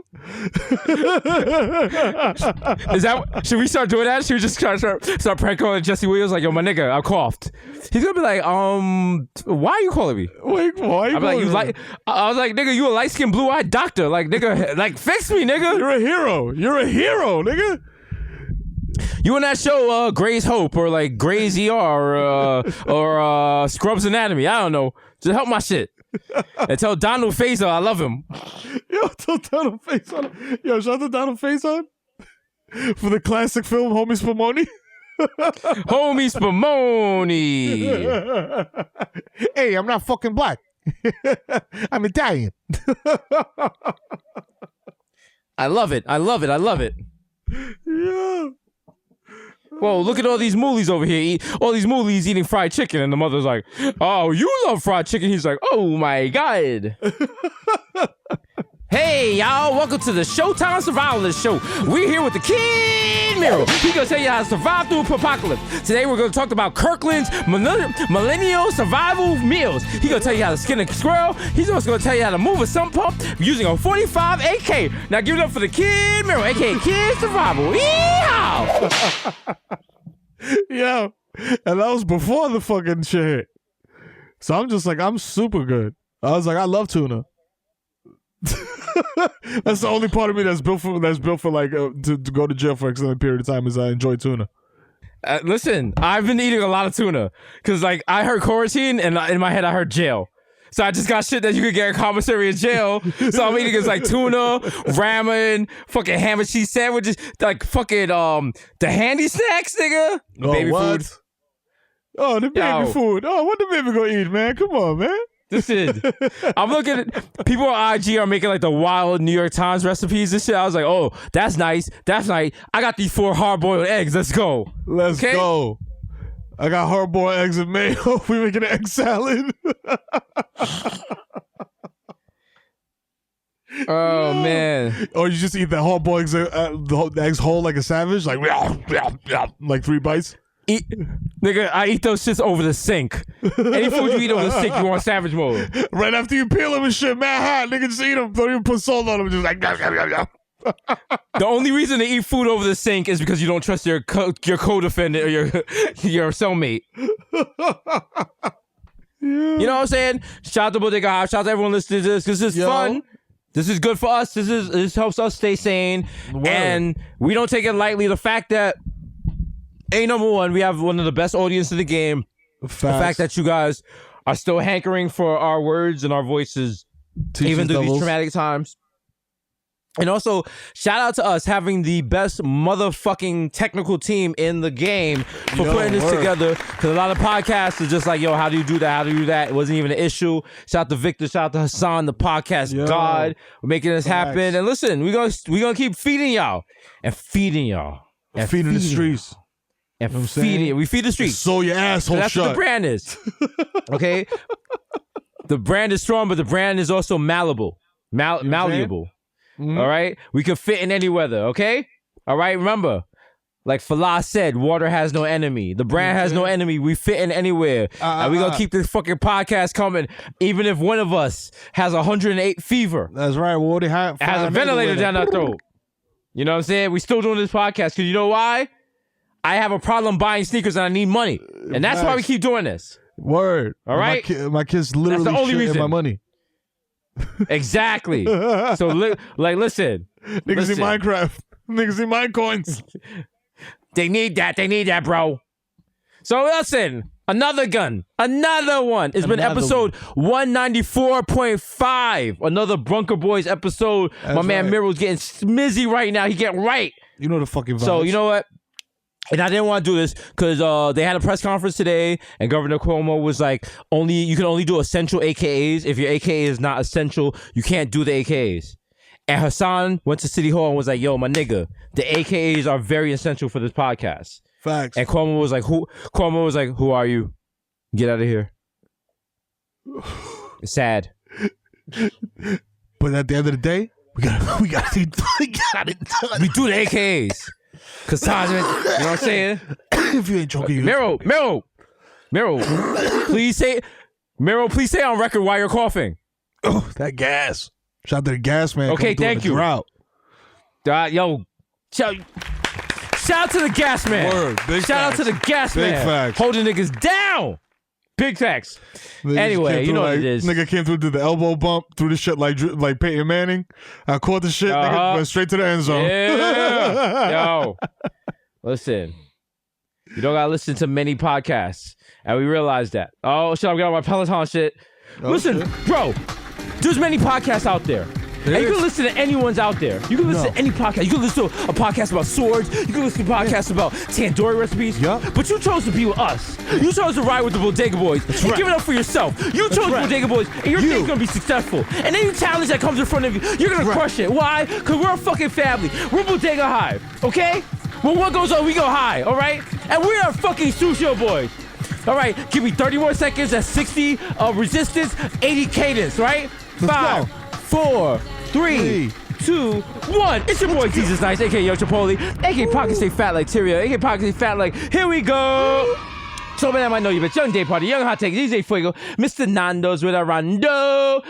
Is that, should we start doing that? Should we just start prank calling Jesse Williams like, yo, my nigga, I coughed. He's gonna be like, why are you calling me? Wait, why? I'm like, I was like, nigga, you a light-skinned, blue-eyed doctor. Like, nigga, like, fix me, nigga. You're a hero. You're a hero, nigga. You on that show, Grey's Hope, or like Grey's ER, or Scrubs Anatomy. I don't know. Just help my shit. And tell Donald Faison I love him. Yo, tell Donald Faison. Yo, shout out to Donald Faison for the classic film Homie Spumoni. Homie Spumoni. Hey, I'm not fucking black. I'm Italian. I love it. I love it. I love it. Yeah. Whoa, look at all these moolies over here. All these moolies eating fried chicken. And the mother's like, oh, you love fried chicken? He's like, oh, my God. Hey, y'all. Welcome to the Showtime Survivalist Show. We're here with the Kid Miro. He's going to tell you how to survive through apocalypse. Today, we're going to talk about Kirkland's millennial survival meals. He's going to tell you how to skin a squirrel. He's also going to tell you how to move a sump pump using a 45 AK. Now, give it up for the Kid Miro, a.k.a. Kid Survival. Yeehaw! Yeah. And that was before the fucking shit hit. So I'm just like, I'm super good. I was like, I love tuna. That's the only part of me that's built for like to go to jail for an extended period of time is I enjoy tuna. Listen, I've been eating a lot of tuna because like I heard quarantine and in my head I heard jail. So I just got shit that you could get in commissary in jail. So I'm eating is like tuna, ramen, fucking ham and cheese sandwiches, like fucking the handy snacks, nigga. Oh, baby what? food. Oh, the baby food. Oh, what the baby gonna eat, man? Come on, man. Listen, I'm looking at people on IG are making like the wild New York Times recipes and shit. I was like, oh, that's nice. That's nice. I got these 4 hard-boiled eggs. Let's go. Let's go. I got hard-boiled eggs and mayo. We making an egg salad. Oh, man. Or you just eat the hard-boiled eggs, the eggs whole like a savage? Like 3 bites? Nigga, I eat those shits over the sink. Any food you eat over the sink, you want savage mode. Right after you peel them and shit, mad hot. Nigga, just eat them. Don't even put salt on them. Just like, The only reason to eat food over the sink is because you don't trust your co-defendant or your cellmate. You know what I'm saying? Shout out to Bodega Hive. Shout out to everyone listening to this. This is fun. This is good for us. This helps us stay sane. Word. And we don't take it lightly. The fact that number one, we have one of the best audience in the game. Facts. The fact that you guys are still hankering for our words and our voices, even through these traumatic times. And also, shout out to us having the best motherfucking technical team in the game for putting this together. Because a lot of podcasts are just like, yo, how do you do that? How do you do that? It wasn't even an issue. Shout out to Victor. Shout out to Hassan, the podcast god, for making this happen. And listen, we're gonna keep feeding y'all and feeding y'all and feeding the streets. And feeding it. We feed the streets. So your asshole that's shut. What the brand is. Okay? The brand is strong, but the brand is also malleable. Malleable. Mm-hmm. All right? We can fit in any weather, okay? All right? Remember, like Falah said, water has no enemy. The brand has no enemy. We fit in anywhere. And we're going to keep this fucking podcast coming, even if one of us has 108 fever. That's right. We already has a ventilator down our throat. You know what I'm saying? We still doing this podcast because you know why? I have a problem buying sneakers and I need money. And that's why we keep doing this. Word. All right? My kids literally that's the only reason. My money. Exactly. So, listen. Niggas in Minecraft. Niggas in Minecoins. They need that. They need that, bro. So, listen. Another gun. Another one. It's been episode 194.5. Another Brunker Boys episode. My man Miro's getting smizzy right now. He getting right. You know the fucking vibes. So, you know what? And I didn't want to do this because they had a press conference today, and Governor Cuomo was like, you can only do essential AKAs. If your AKA is not essential, you can't do the AKAs. And Hassan went to City Hall and was like, yo, my nigga, the AKAs are very essential for this podcast. Facts. And Cuomo was like, who are you? Get out of here. It's sad. But at the end of the day, we got it done. We do the AKAs. Cause times, you know what I'm saying? If you ain't choking, you. Miro, please say on record why you're coughing. Oh, that gas. Shout out to the gas man. Okay, thank you. Drought. Yo, shout out to the gas man. Word, big shout facts. out to the gas Big man. facts. Holding niggas down. Big facts. Anyway, you know what it is. Nigga came through, did the elbow bump, through the shit like Peyton Manning. I caught the shit, nigga, went straight to the end zone. Yeah. Yo, listen. You don't gotta listen to many podcasts, and we realized that. Oh shit, I'm getting on my Peloton shit. Listen, bro, there's many podcasts out there. And you can listen to anyone's out there. You can listen to any podcast. You can listen to a podcast about swords. You can listen to podcasts about tandoori recipes. Yeah. But you chose to be with us. You chose to ride with the Bodega Boys. And give it up for yourself. You chose Bodega Boys, and your thing's gonna be successful. And any challenge that comes in front of you, you're gonna crush it. Why? Because we're a fucking family. We're Bodega Hive, okay? When one goes on, we go high, all right? And we are fucking Sushi Boys. All right, give me 30 more seconds. That's 60 resistance, 80 cadence, right? 5, 4, 3, 2, 1. It's your boy Jesus Nice, aka Yo Chipotle, aka Pocket Stay Fat like Tyria, aka Pocket Stay Fat like. Here we go. So many I might know you, but Young Day Party, Young Hot Take, DJ Fuego, Mr. Nando's with a Rondo,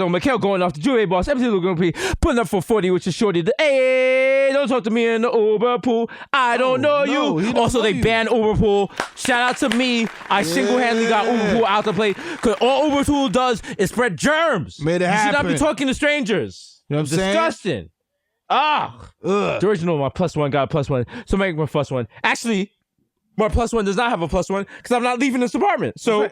Mikhail going off the Juve boss, MC Lugan P, putting up for 40, which is shorty. Hey, don't talk to me in the Uber pool. I don't know you. Also, they banned Uber pool. Shout out to me. I single-handedly got Uber pool out to play because all Uber pool does is spread germs. Made it You should not happen. be talking to strangers. You know what I'm saying? Disgusting. The original, my +1 got a +1. So make my +1. Actually, my +1 does not have a +1 because I'm not leaving this apartment. So,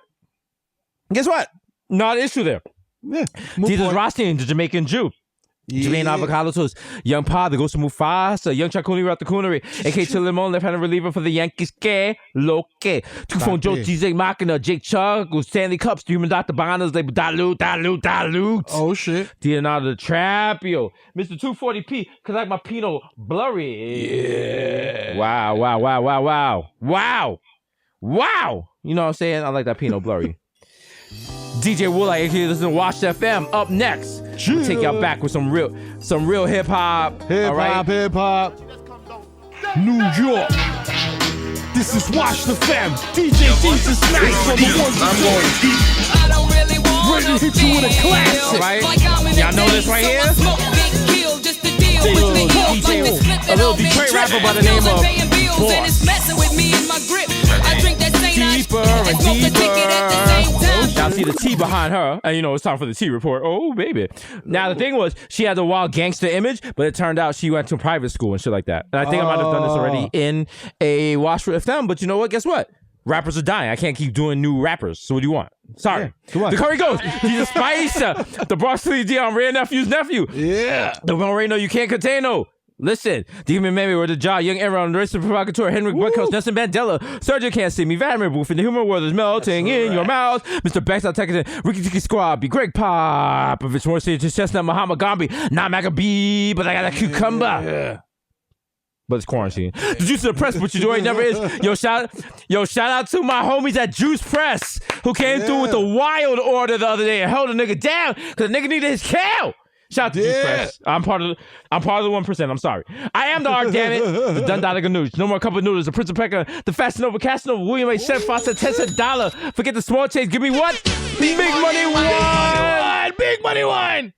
guess what? Not an issue there. Yeah. Jesus Rothstein, the Jamaican Jew. Jermaine Avocado Toast, Young Pa, the Ghost of Mufasa, Young Chacuni Ratacoonery, aka Chilimon, left-handed reliever for the Yankees, que lo que. Tufon Joe, GZ Machina, Jake Chug, Stanley Cups, the Human Dr. Bahanas, they dilute. Oh, shit. Leonardo Trapio, Mr. 240p, cause I like my Pinot blurry. Yeah. Wow. You know what I'm saying? I like that Pinot blurry. DJ Woolite, aka listen to Watch FM. Up next, we'll take y'all back with some real hip hop. Hip hop. New York. This is Watch the Fam. DJ Jesus Nice on the ones and twos. Ready to hit you with a classic. Right? Y'all know this right here? A little Detroit rapper by the name of Boss. Deeper and deeper. Y'all see the T behind her, and you know it's time for the T report. Oh, baby. Now, the thing was, she had the wild gangster image, but it turned out she went to private school and shit like that. And I think I might have done this already in a Watch for FM, but you know what? Guess what? Rappers are dying. I can't keep doing new rappers. So what do you want? Sorry. come on. The Curry Ghost. Jesus Spice. The Bronx City Dion Ray Nephew's nephew. Yeah. The One Reno you can't contain no. Listen, Demon Mammy with the jaw, Young Aaron, Racist Provocateur, Henrik Buckhouse, Nelson Mandela, Sergeant Can't See Me, Vladimir Booth, and the Human World is melting in your mouth. Mr. Baxter, Texan, Ricky Tiki Squabby, Greg Popovich, more stage, Chestnut, Muhammad Gambi, not Maccabee, but I got a cucumber. Yeah. But it's quarantine. The Juice of the Press, which you do, it never is. Yo, shout out to my homies at Juice Press, who came through with the wild order the other day and held a nigga down because the nigga needed his cow. Shout out to Juice Press. I'm part of the 1%. I'm sorry. I am the Ark, damn it. The Dundada Ganoush. No more cup of noodles. The Prince of Pekka. The Fastanova Casanova. William H. Chef Foster. $10. Forget the small change. Give me what? Big money wine. Big money wine.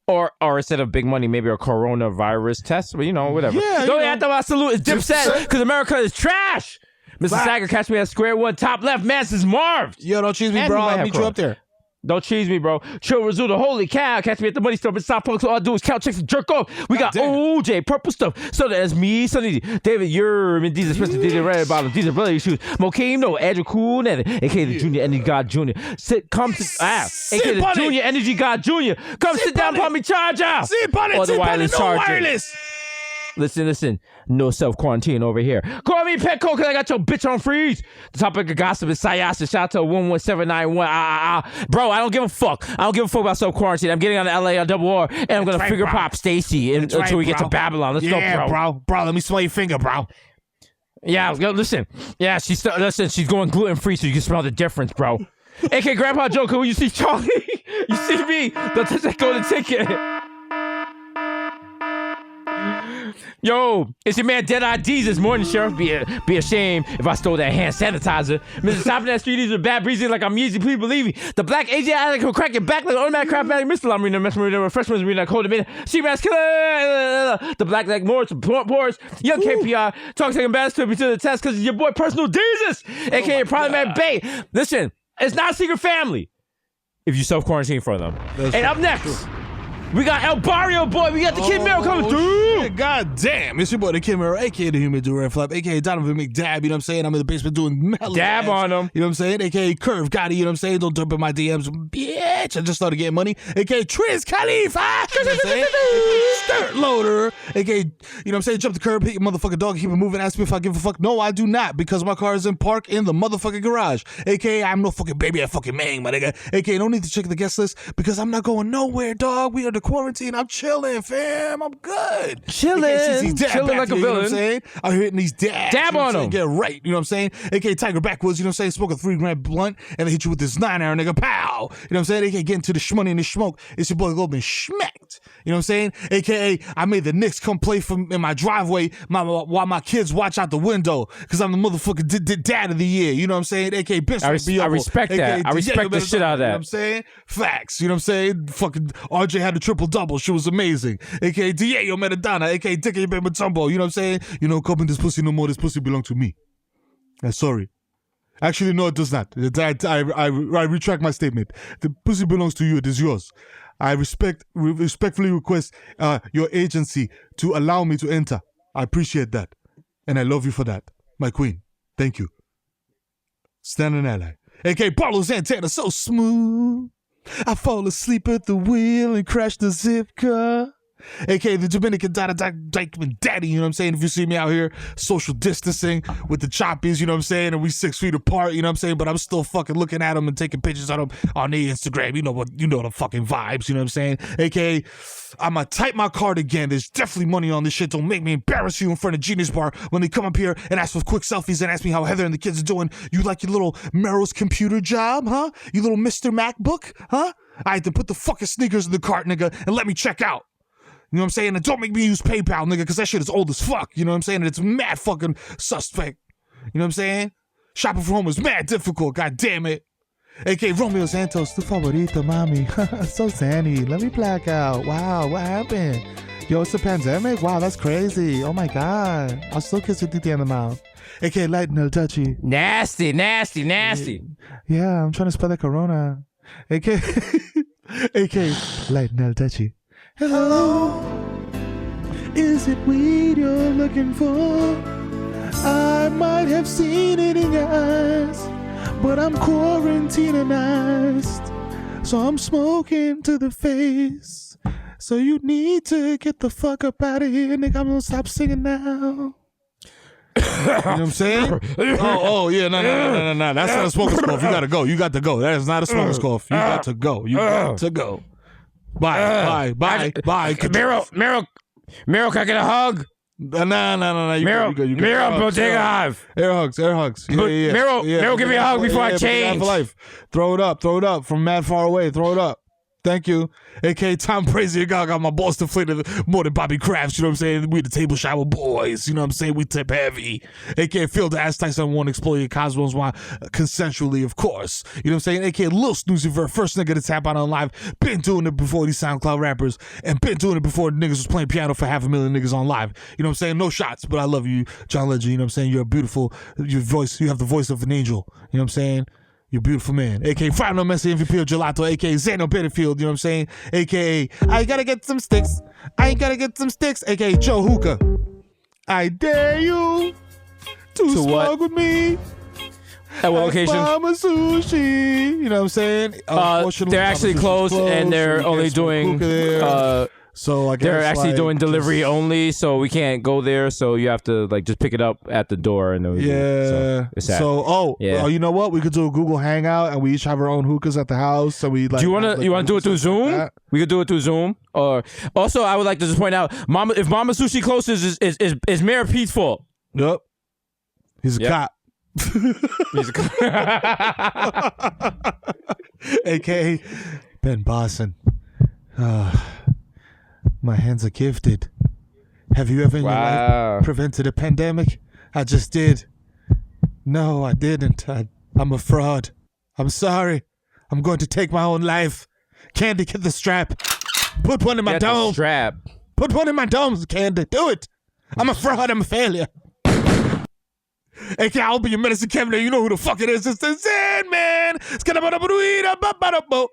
Or instead of big money, maybe a coronavirus test. But, you know, whatever. Yeah, The only anthem I salute is Dipset because America is trash. Mr. Sager, catch me at square one. Top left. Manson's Marv. Yo, don't choose me, And bro. you might I'll have meet you up there. Don't cheese me, bro. Chill Rizzuto. Holy cow. Catch me at the money store. But South Park. So all I do is count checks and jerk off. We got OJ, purple stuff. So that's me, Sonny D, David Yerm, these are Spencer, these are Red Bottom, these are Brother Shoes. Mokeem, no, Andrew Cool, aka the Junior Energy God Jr. Aka the Junior Energy God Jr. Come sit down upon me, charger. Or the wireless charger. Listen. No self-quarantine over here. Call me Petco because I got your bitch on freeze. The topic of gossip is Sayasa. Shout out to 11791. Bro, I don't give a fuck. I don't give a fuck about self-quarantine. I'm getting on the LA on double R, and I'm going to figure pop Stacy until we get to Babylon. Let's go, bro. Bro, let me smell your finger, bro. Yeah, listen. Yeah, she's going gluten-free so you can smell the difference, bro. AK Grandpa Joker, when you see Charlie, you see me. Don't touch that golden ticket. Yo, it's your man Dead-Eye D's this morning, Sheriff. Be ashamed if I stole that hand sanitizer. Mr. Stopping that street, these are bad breezy like I'm easy, please believe me. The black Asian addict will crack your back like automatic craftmatic missile. I'm reading the mess marina, refreshments reading like hold a minute. She mask killer. The black like Morris, Boris, young KPR, talk second best to me to the test because it's your boy Personal Jesus, aka Problematic Bay. Listen, it's not a secret family if you self-quarantine for them. And up next, we got El Barrio Boy. We got the Kid Mero coming through. Shit, God damn. It's your boy, the Kid Mero, a.k.a. the Human Durant Flap, a.k.a. Donovan McDab, you know what I'm saying? I'm in the basement doing mellow Dab on him. You know what I'm saying? A.k.a. Curve Gotti, you know what I'm saying? Don't dump in my DMs, bitch. I just started getting money. A.k.a. Triz Khalifa. You know what I'm saying? Sturt Loader. A.k.a. you know what I'm saying? Jump the curb, hit your motherfucking dog, keep it moving, ask me if I give a fuck. No, I do not, because my car is in park in the motherfucking garage. A.k.a. I'm no fucking baby, I fucking mang, my nigga. A.k.a. no need to check the guest list, because I'm not going nowhere, dog. We are the quarantine. I'm chilling, fam. I'm good. Chilling like a villain. You know what I'm saying? I'm hitting these dabs. Dab on them. Get right. You know what I'm saying? A.k.a. Tiger Backwoods. You know what I'm saying? Smoke a 3 gram blunt and they hit you with this 9-hour nigga. Pow. You know what I'm saying? A.k.a. get into the shmoney and the smoke. It's your boy Goldman Schmecked. You know what I'm saying? A.k.a. I made the Knicks come play in my driveway while my kids watch out the window because I'm the motherfucking dad of the year. You know what I'm saying? A.k.a. I respect that. I respect the shit out of that. You know what I'm saying? Facts. You know what I'm saying? Fucking RJ had a triple-double. She was amazing. A.k.a. Diego Maradona. A.k.a. Dickie Matumbo. You know what I'm saying? You know, come in this pussy no more. This pussy belong to me. I'm sorry. Actually, no, it does not. I retract my statement. The pussy belongs to you. It is yours. I respectfully request your agency to allow me to enter. I appreciate that. And I love you for that. My queen. Thank you. Stand an ally. A.k.a. Paulo Santana, so smooth. I fall asleep at the wheel and crash the zip car. A.k.a. the Dominican Dykeman Daddy, you know what I'm saying? If you see me out here social distancing with the choppies, you know what I'm saying? And we 6 feet apart, you know what I'm saying? But I'm still fucking looking at them and taking pictures of them on the Instagram. You know the fucking vibes, you know what I'm saying? A.k.a. I'ma type my card again. There's definitely money on this shit. Don't make me embarrass you in front of Genius Bar when they come up here and ask for quick selfies and ask me how Heather and the kids are doing. You like your little Merrill's computer job, huh? You little Mr. MacBook, huh? I had to put the fucking sneakers in the cart, nigga, and let me check out. You know what I'm saying? And don't make me use PayPal, nigga, because that shit is old as fuck. You know what I'm saying? And it's mad fucking suspect. You know what I'm saying? Shopping from home is mad difficult. God damn it. A.k.a. Romeo Santos, tu favorita, mami. So zany. Let me black out. Wow, what happened? Yo, it's a pandemic? Wow, that's crazy. Oh my God. I'll still kiss your titi in the mouth. A.k.a. Light and El Touchy. Nasty. Yeah, I'm trying to spell the corona. A.k.a. Light and El Touchy. Hello, is it weed you're looking for? I might have seen it in your eyes, but I'm quarantinized, so I'm smoking to the face. So you need to get the fuck up out of here, nigga. I'm gonna stop singing now. You know what I'm saying? Oh, yeah, no. That's not a smoker's cough. You gotta go. You got to go. That is not a smoker's cough. You got to go. You got to go. Bye. Mero, can I get a hug? No. Mero, bro, take a hive. Air hugs. Yeah. Mero, give me a hug before I change. For life. Throw it up from mad far away. Throw it up. Thank you. A.k.a. Tom Brazier got my balls deflated more than Bobby Crafts, you know what I'm saying? We the table shower boys, you know what I'm saying? We tip heavy. A.k.a. Phil the Ass Tyson won't exploit your cosmos while consensually, of course. You know what I'm saying? A.k.a. Lil Snoozyvert, first nigga to tap out on live. Been doing it before these SoundCloud rappers and been doing it before niggas was playing piano for 500,000 niggas on live. You know what I'm saying? No shots, but I love you, John Legend. You know what I'm saying? You're beautiful. Your voice, you have the voice of an angel. You know what I'm saying? You beautiful man. AKA Final Messi MVP of Gelato. AKA Zeno Bitterfield. You know what I'm saying? AKA I gotta get some sticks. AKA Joe Hookah. I dare you to smoke with me. At what location? Mama Sushi. You know what I'm saying? They're actually closed, and they're so we only can't smoke doing. hookah there. So I guess They're actually like, doing delivery only, so we can't go there. So you have to like just pick it up at the door, and then we Yeah. it's sad. So Yeah. you know what? We could do a Google Hangout, and we each have our own hookahs at the house. So we like. Do you want to do it through Zoom? that. We could do it through Zoom. Or also, I would like to just point out, if Mama Sushi closes, is Mayor Pete's fault. Yep. He's a Yep. cop. AKA Ben Bosson. My hands are gifted. Have you ever in your Wow. life prevented a pandemic? I just did. No, I didn't. I'm a fraud. I'm sorry. I'm going to take my own life. Candy, get the strap. Put one in my Get the dome. strap. Put one in my dome, Candy. Do it. I'm a fraud. I'm a failure. AKA, I'll be your medicine cabinet. You know who the fuck it is. It's the Zen Man.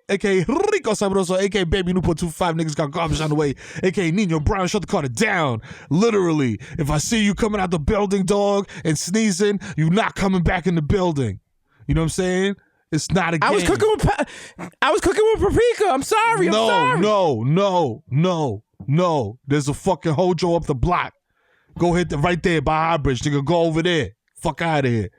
AKA Rico Sabroso. AKA Baby Newport 25 niggas got garbage on the way. AKA Nino Brown. Shut the car down. Literally, if I see you coming out the building, dog, and sneezing, you not coming back in the building. You know what I'm saying? It's not a game. I was cooking with paprika. I'm sorry. I'm sorry. No. There's a fucking Hojo up the block. Go hit right there by High Bridge. Nigga, go over there. Fuck out of here.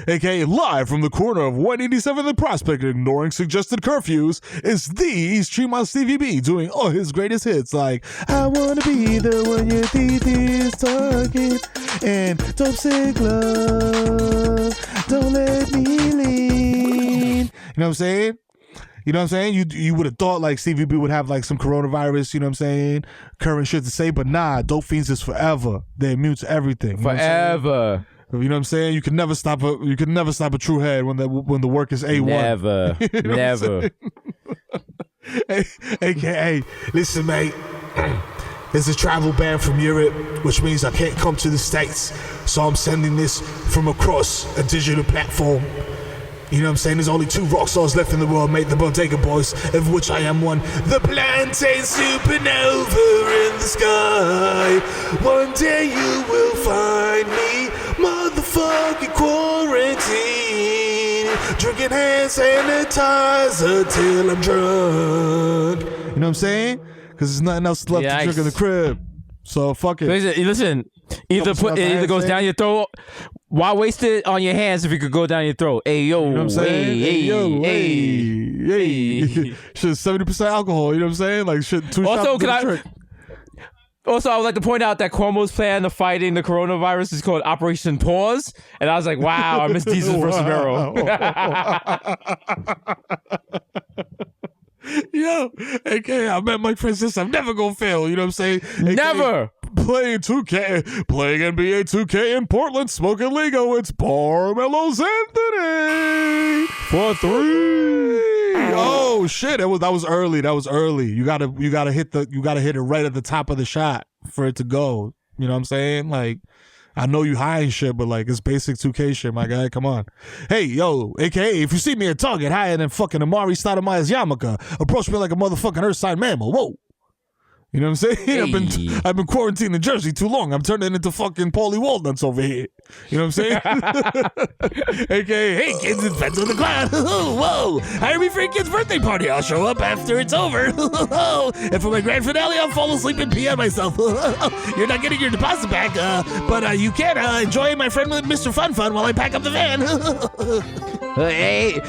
AKA live from the corner of 187th and Prospect, ignoring suggested curfews, is the East Tremont Stevie B doing all his greatest hits like I wanna be the one your teeth is talking and Dope Sick Love, don't let me lean. You know what I'm saying? You know what I'm saying? You would have thought like Stevie B would have like some coronavirus, you know what I'm saying? Current shit to say, but nah, Dope Fiends is forever. They're immune to everything. You know what I'm saying? Forever. You know what I'm saying? You can never stop a true head when the work is A1. Never. You know what I'm Never. saying? AKA, listen, mate. There's a travel ban from Europe, which means I can't come to the States. So I'm sending this from across a digital platform. You know what I'm saying? There's only 2 rock stars left in the world, mate. The Bodega Boys, of which I am one. The plantain supernova in the sky. One day you will find me, motherfucking quarantine, drinking hand sanitizer till I'm drunk. You know what I'm saying? Because there's nothing else left to drink in the crib. So fuck it. Listen, either goes down your throat. Why waste it on your hands if it could go down your throat? Hey yo, You know what I'm saying? Hey. Shit, 70% alcohol. You know what I'm saying? Like shit. 2 shots. Also, I would like to point out that Cuomo's plan of fighting the coronavirus is called Operation Pause, and I was like, wow, I miss Jesus versus Mero. Yo, AKA, I met Mike Francis. I'm never gonna fail. You know what I'm saying? AKA, Never. Playing 2K, playing NBA 2K in Portland, smoking Lego. It's Parmelo's Anthony for 3. Oh shit! That was early. You gotta hit it right at the top of the shot for it to go. You know what I'm saying? Like, I know you high and shit, but like it's basic 2K shit, my guy. Come on. Hey, yo, AKA, if you see me at Target higher than fucking Amari Stoudemire's yarmulke, approach me like a motherfucking earth-sign mammal. Whoa. You know what I'm saying? Hey. I've been quarantined in Jersey too long. I'm turning into fucking Paulie Walnuts over here. You know what I'm saying? AKA, hey kids, it's Pets on the Cloud. Whoa, hire me for a kid's birthday party. I'll show up after it's over. And for my grand finale, I'll fall asleep and pee on myself. You're not getting your deposit back, but you can enjoy my friend Mr. Fun while I pack up the van. Hey,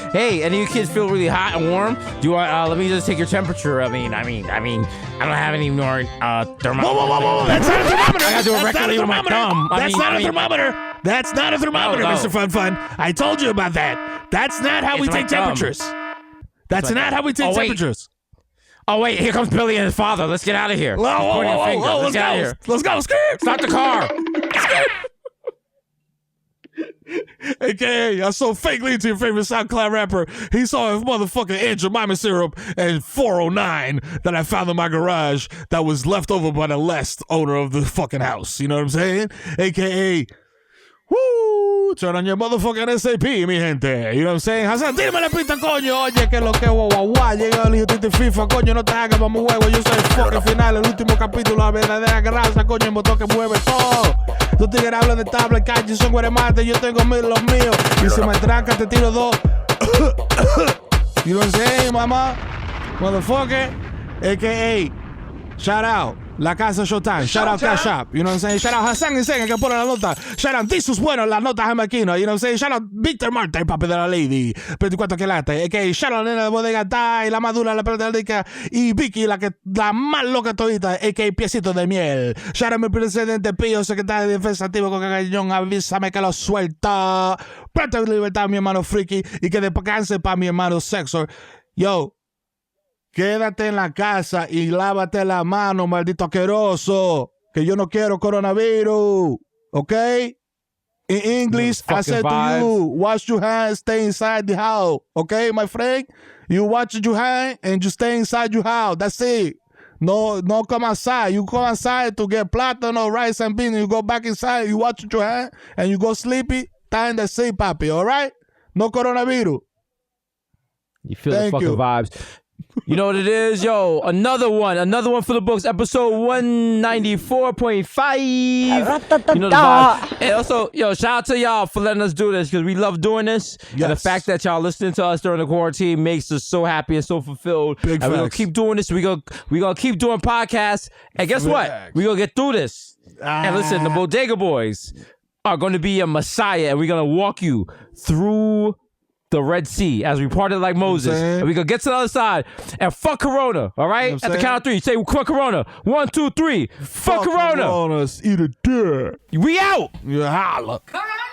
any of you kids feel really hot and warm? Do you want? Let me just take your temperature. I mean, I don't have any more thermometer. Whoa! That's not a thermometer. I gotta do it rectally with my thumb. That's not a thermometer. That's not a thermometer, No. Mr. Fun. I told you about that. That's not how we It's my take thumb. temperatures. That's not how we take temperatures. Oh wait, here comes Billy and his father. Let's get out of here. Whoa, Pointing a finger. let's get out of go. here. Let's go. Skirt. Start the car. AKA, I sold fake lead to your favorite SoundCloud rapper. He saw a motherfucking Aunt Jemima syrup and 409 that I found in my garage that was left over by the last owner of the fucking house. You know what I'm saying? AKA, woo! Turn on your motherfucking SAP, mi gente. You know what I'm saying? Hassan, dime la pista, coño. Oye, que lo que guau. Llega el hijo de FIFA, coño, no te hagas, vamos huevo. Yo soy el fucking final, el último capítulo, la verdadera grasa, coño, el motor que mueve todo. Tú tigres hablan de tabla, calle, son guaremate, yo tengo mil los míos. Y si me tranca, te tiro dos. You know what I'm saying, mamá? Motherfucker. AKA, shout out. La Casa Showtime. Shout out Cash App. You know what I'm saying? Shout out Hassan Enseña que pone la nota. Shout out Disus Bueno, la nota Jamaquino. You know what I'm saying? Shout out Víctor Marte, el papi de la Lady. 24 quilates. Okay, shout out Nena de Bodega Tai, la madura, la pelota y Vicky, la más loca todita. A.K.A. Piecito de Miel. Shout out mi presidente Pío, secretario de Defensa Activo con Cañón. Avísame que lo suelta. Plata de libertad, mi hermano Friki. Y que descanse para mi hermano Sexor. Yo. Quédate en la casa y lávate la mano, maldito asqueroso. Que yo no quiero coronavirus. ¿Ok? In English, I said to you, wash your hands, stay inside the house. ¿Ok, my friend? You wash your hands and you stay inside your house. That's it. No come outside. You come outside to get plátano, rice, and beans. You go back inside, you wash your hands, and you go sleepy. Time to sleep, papi. All right? No coronavirus. You feel the fucking vibes. You know what it is, yo? Another one for the books, episode 194.5. You know the vibe. And also, yo, shout out to y'all for letting us do this because we love doing this. Yes. And the fact that y'all listening to us during the quarantine makes us so happy and so fulfilled. Big and we're gonna keep doing this. We're gonna keep doing podcasts. And guess what? We're gonna get through this. And listen, the Bodega Boys are gonna be a messiah, and we're gonna walk you through the Red Sea as we parted like Moses. And we gonna get to the other side and fuck Corona, all right? At the count of three, say fuck Corona. 1, 2, 3. Fuck Corona. Eat a dick. We out. You holla. Corona!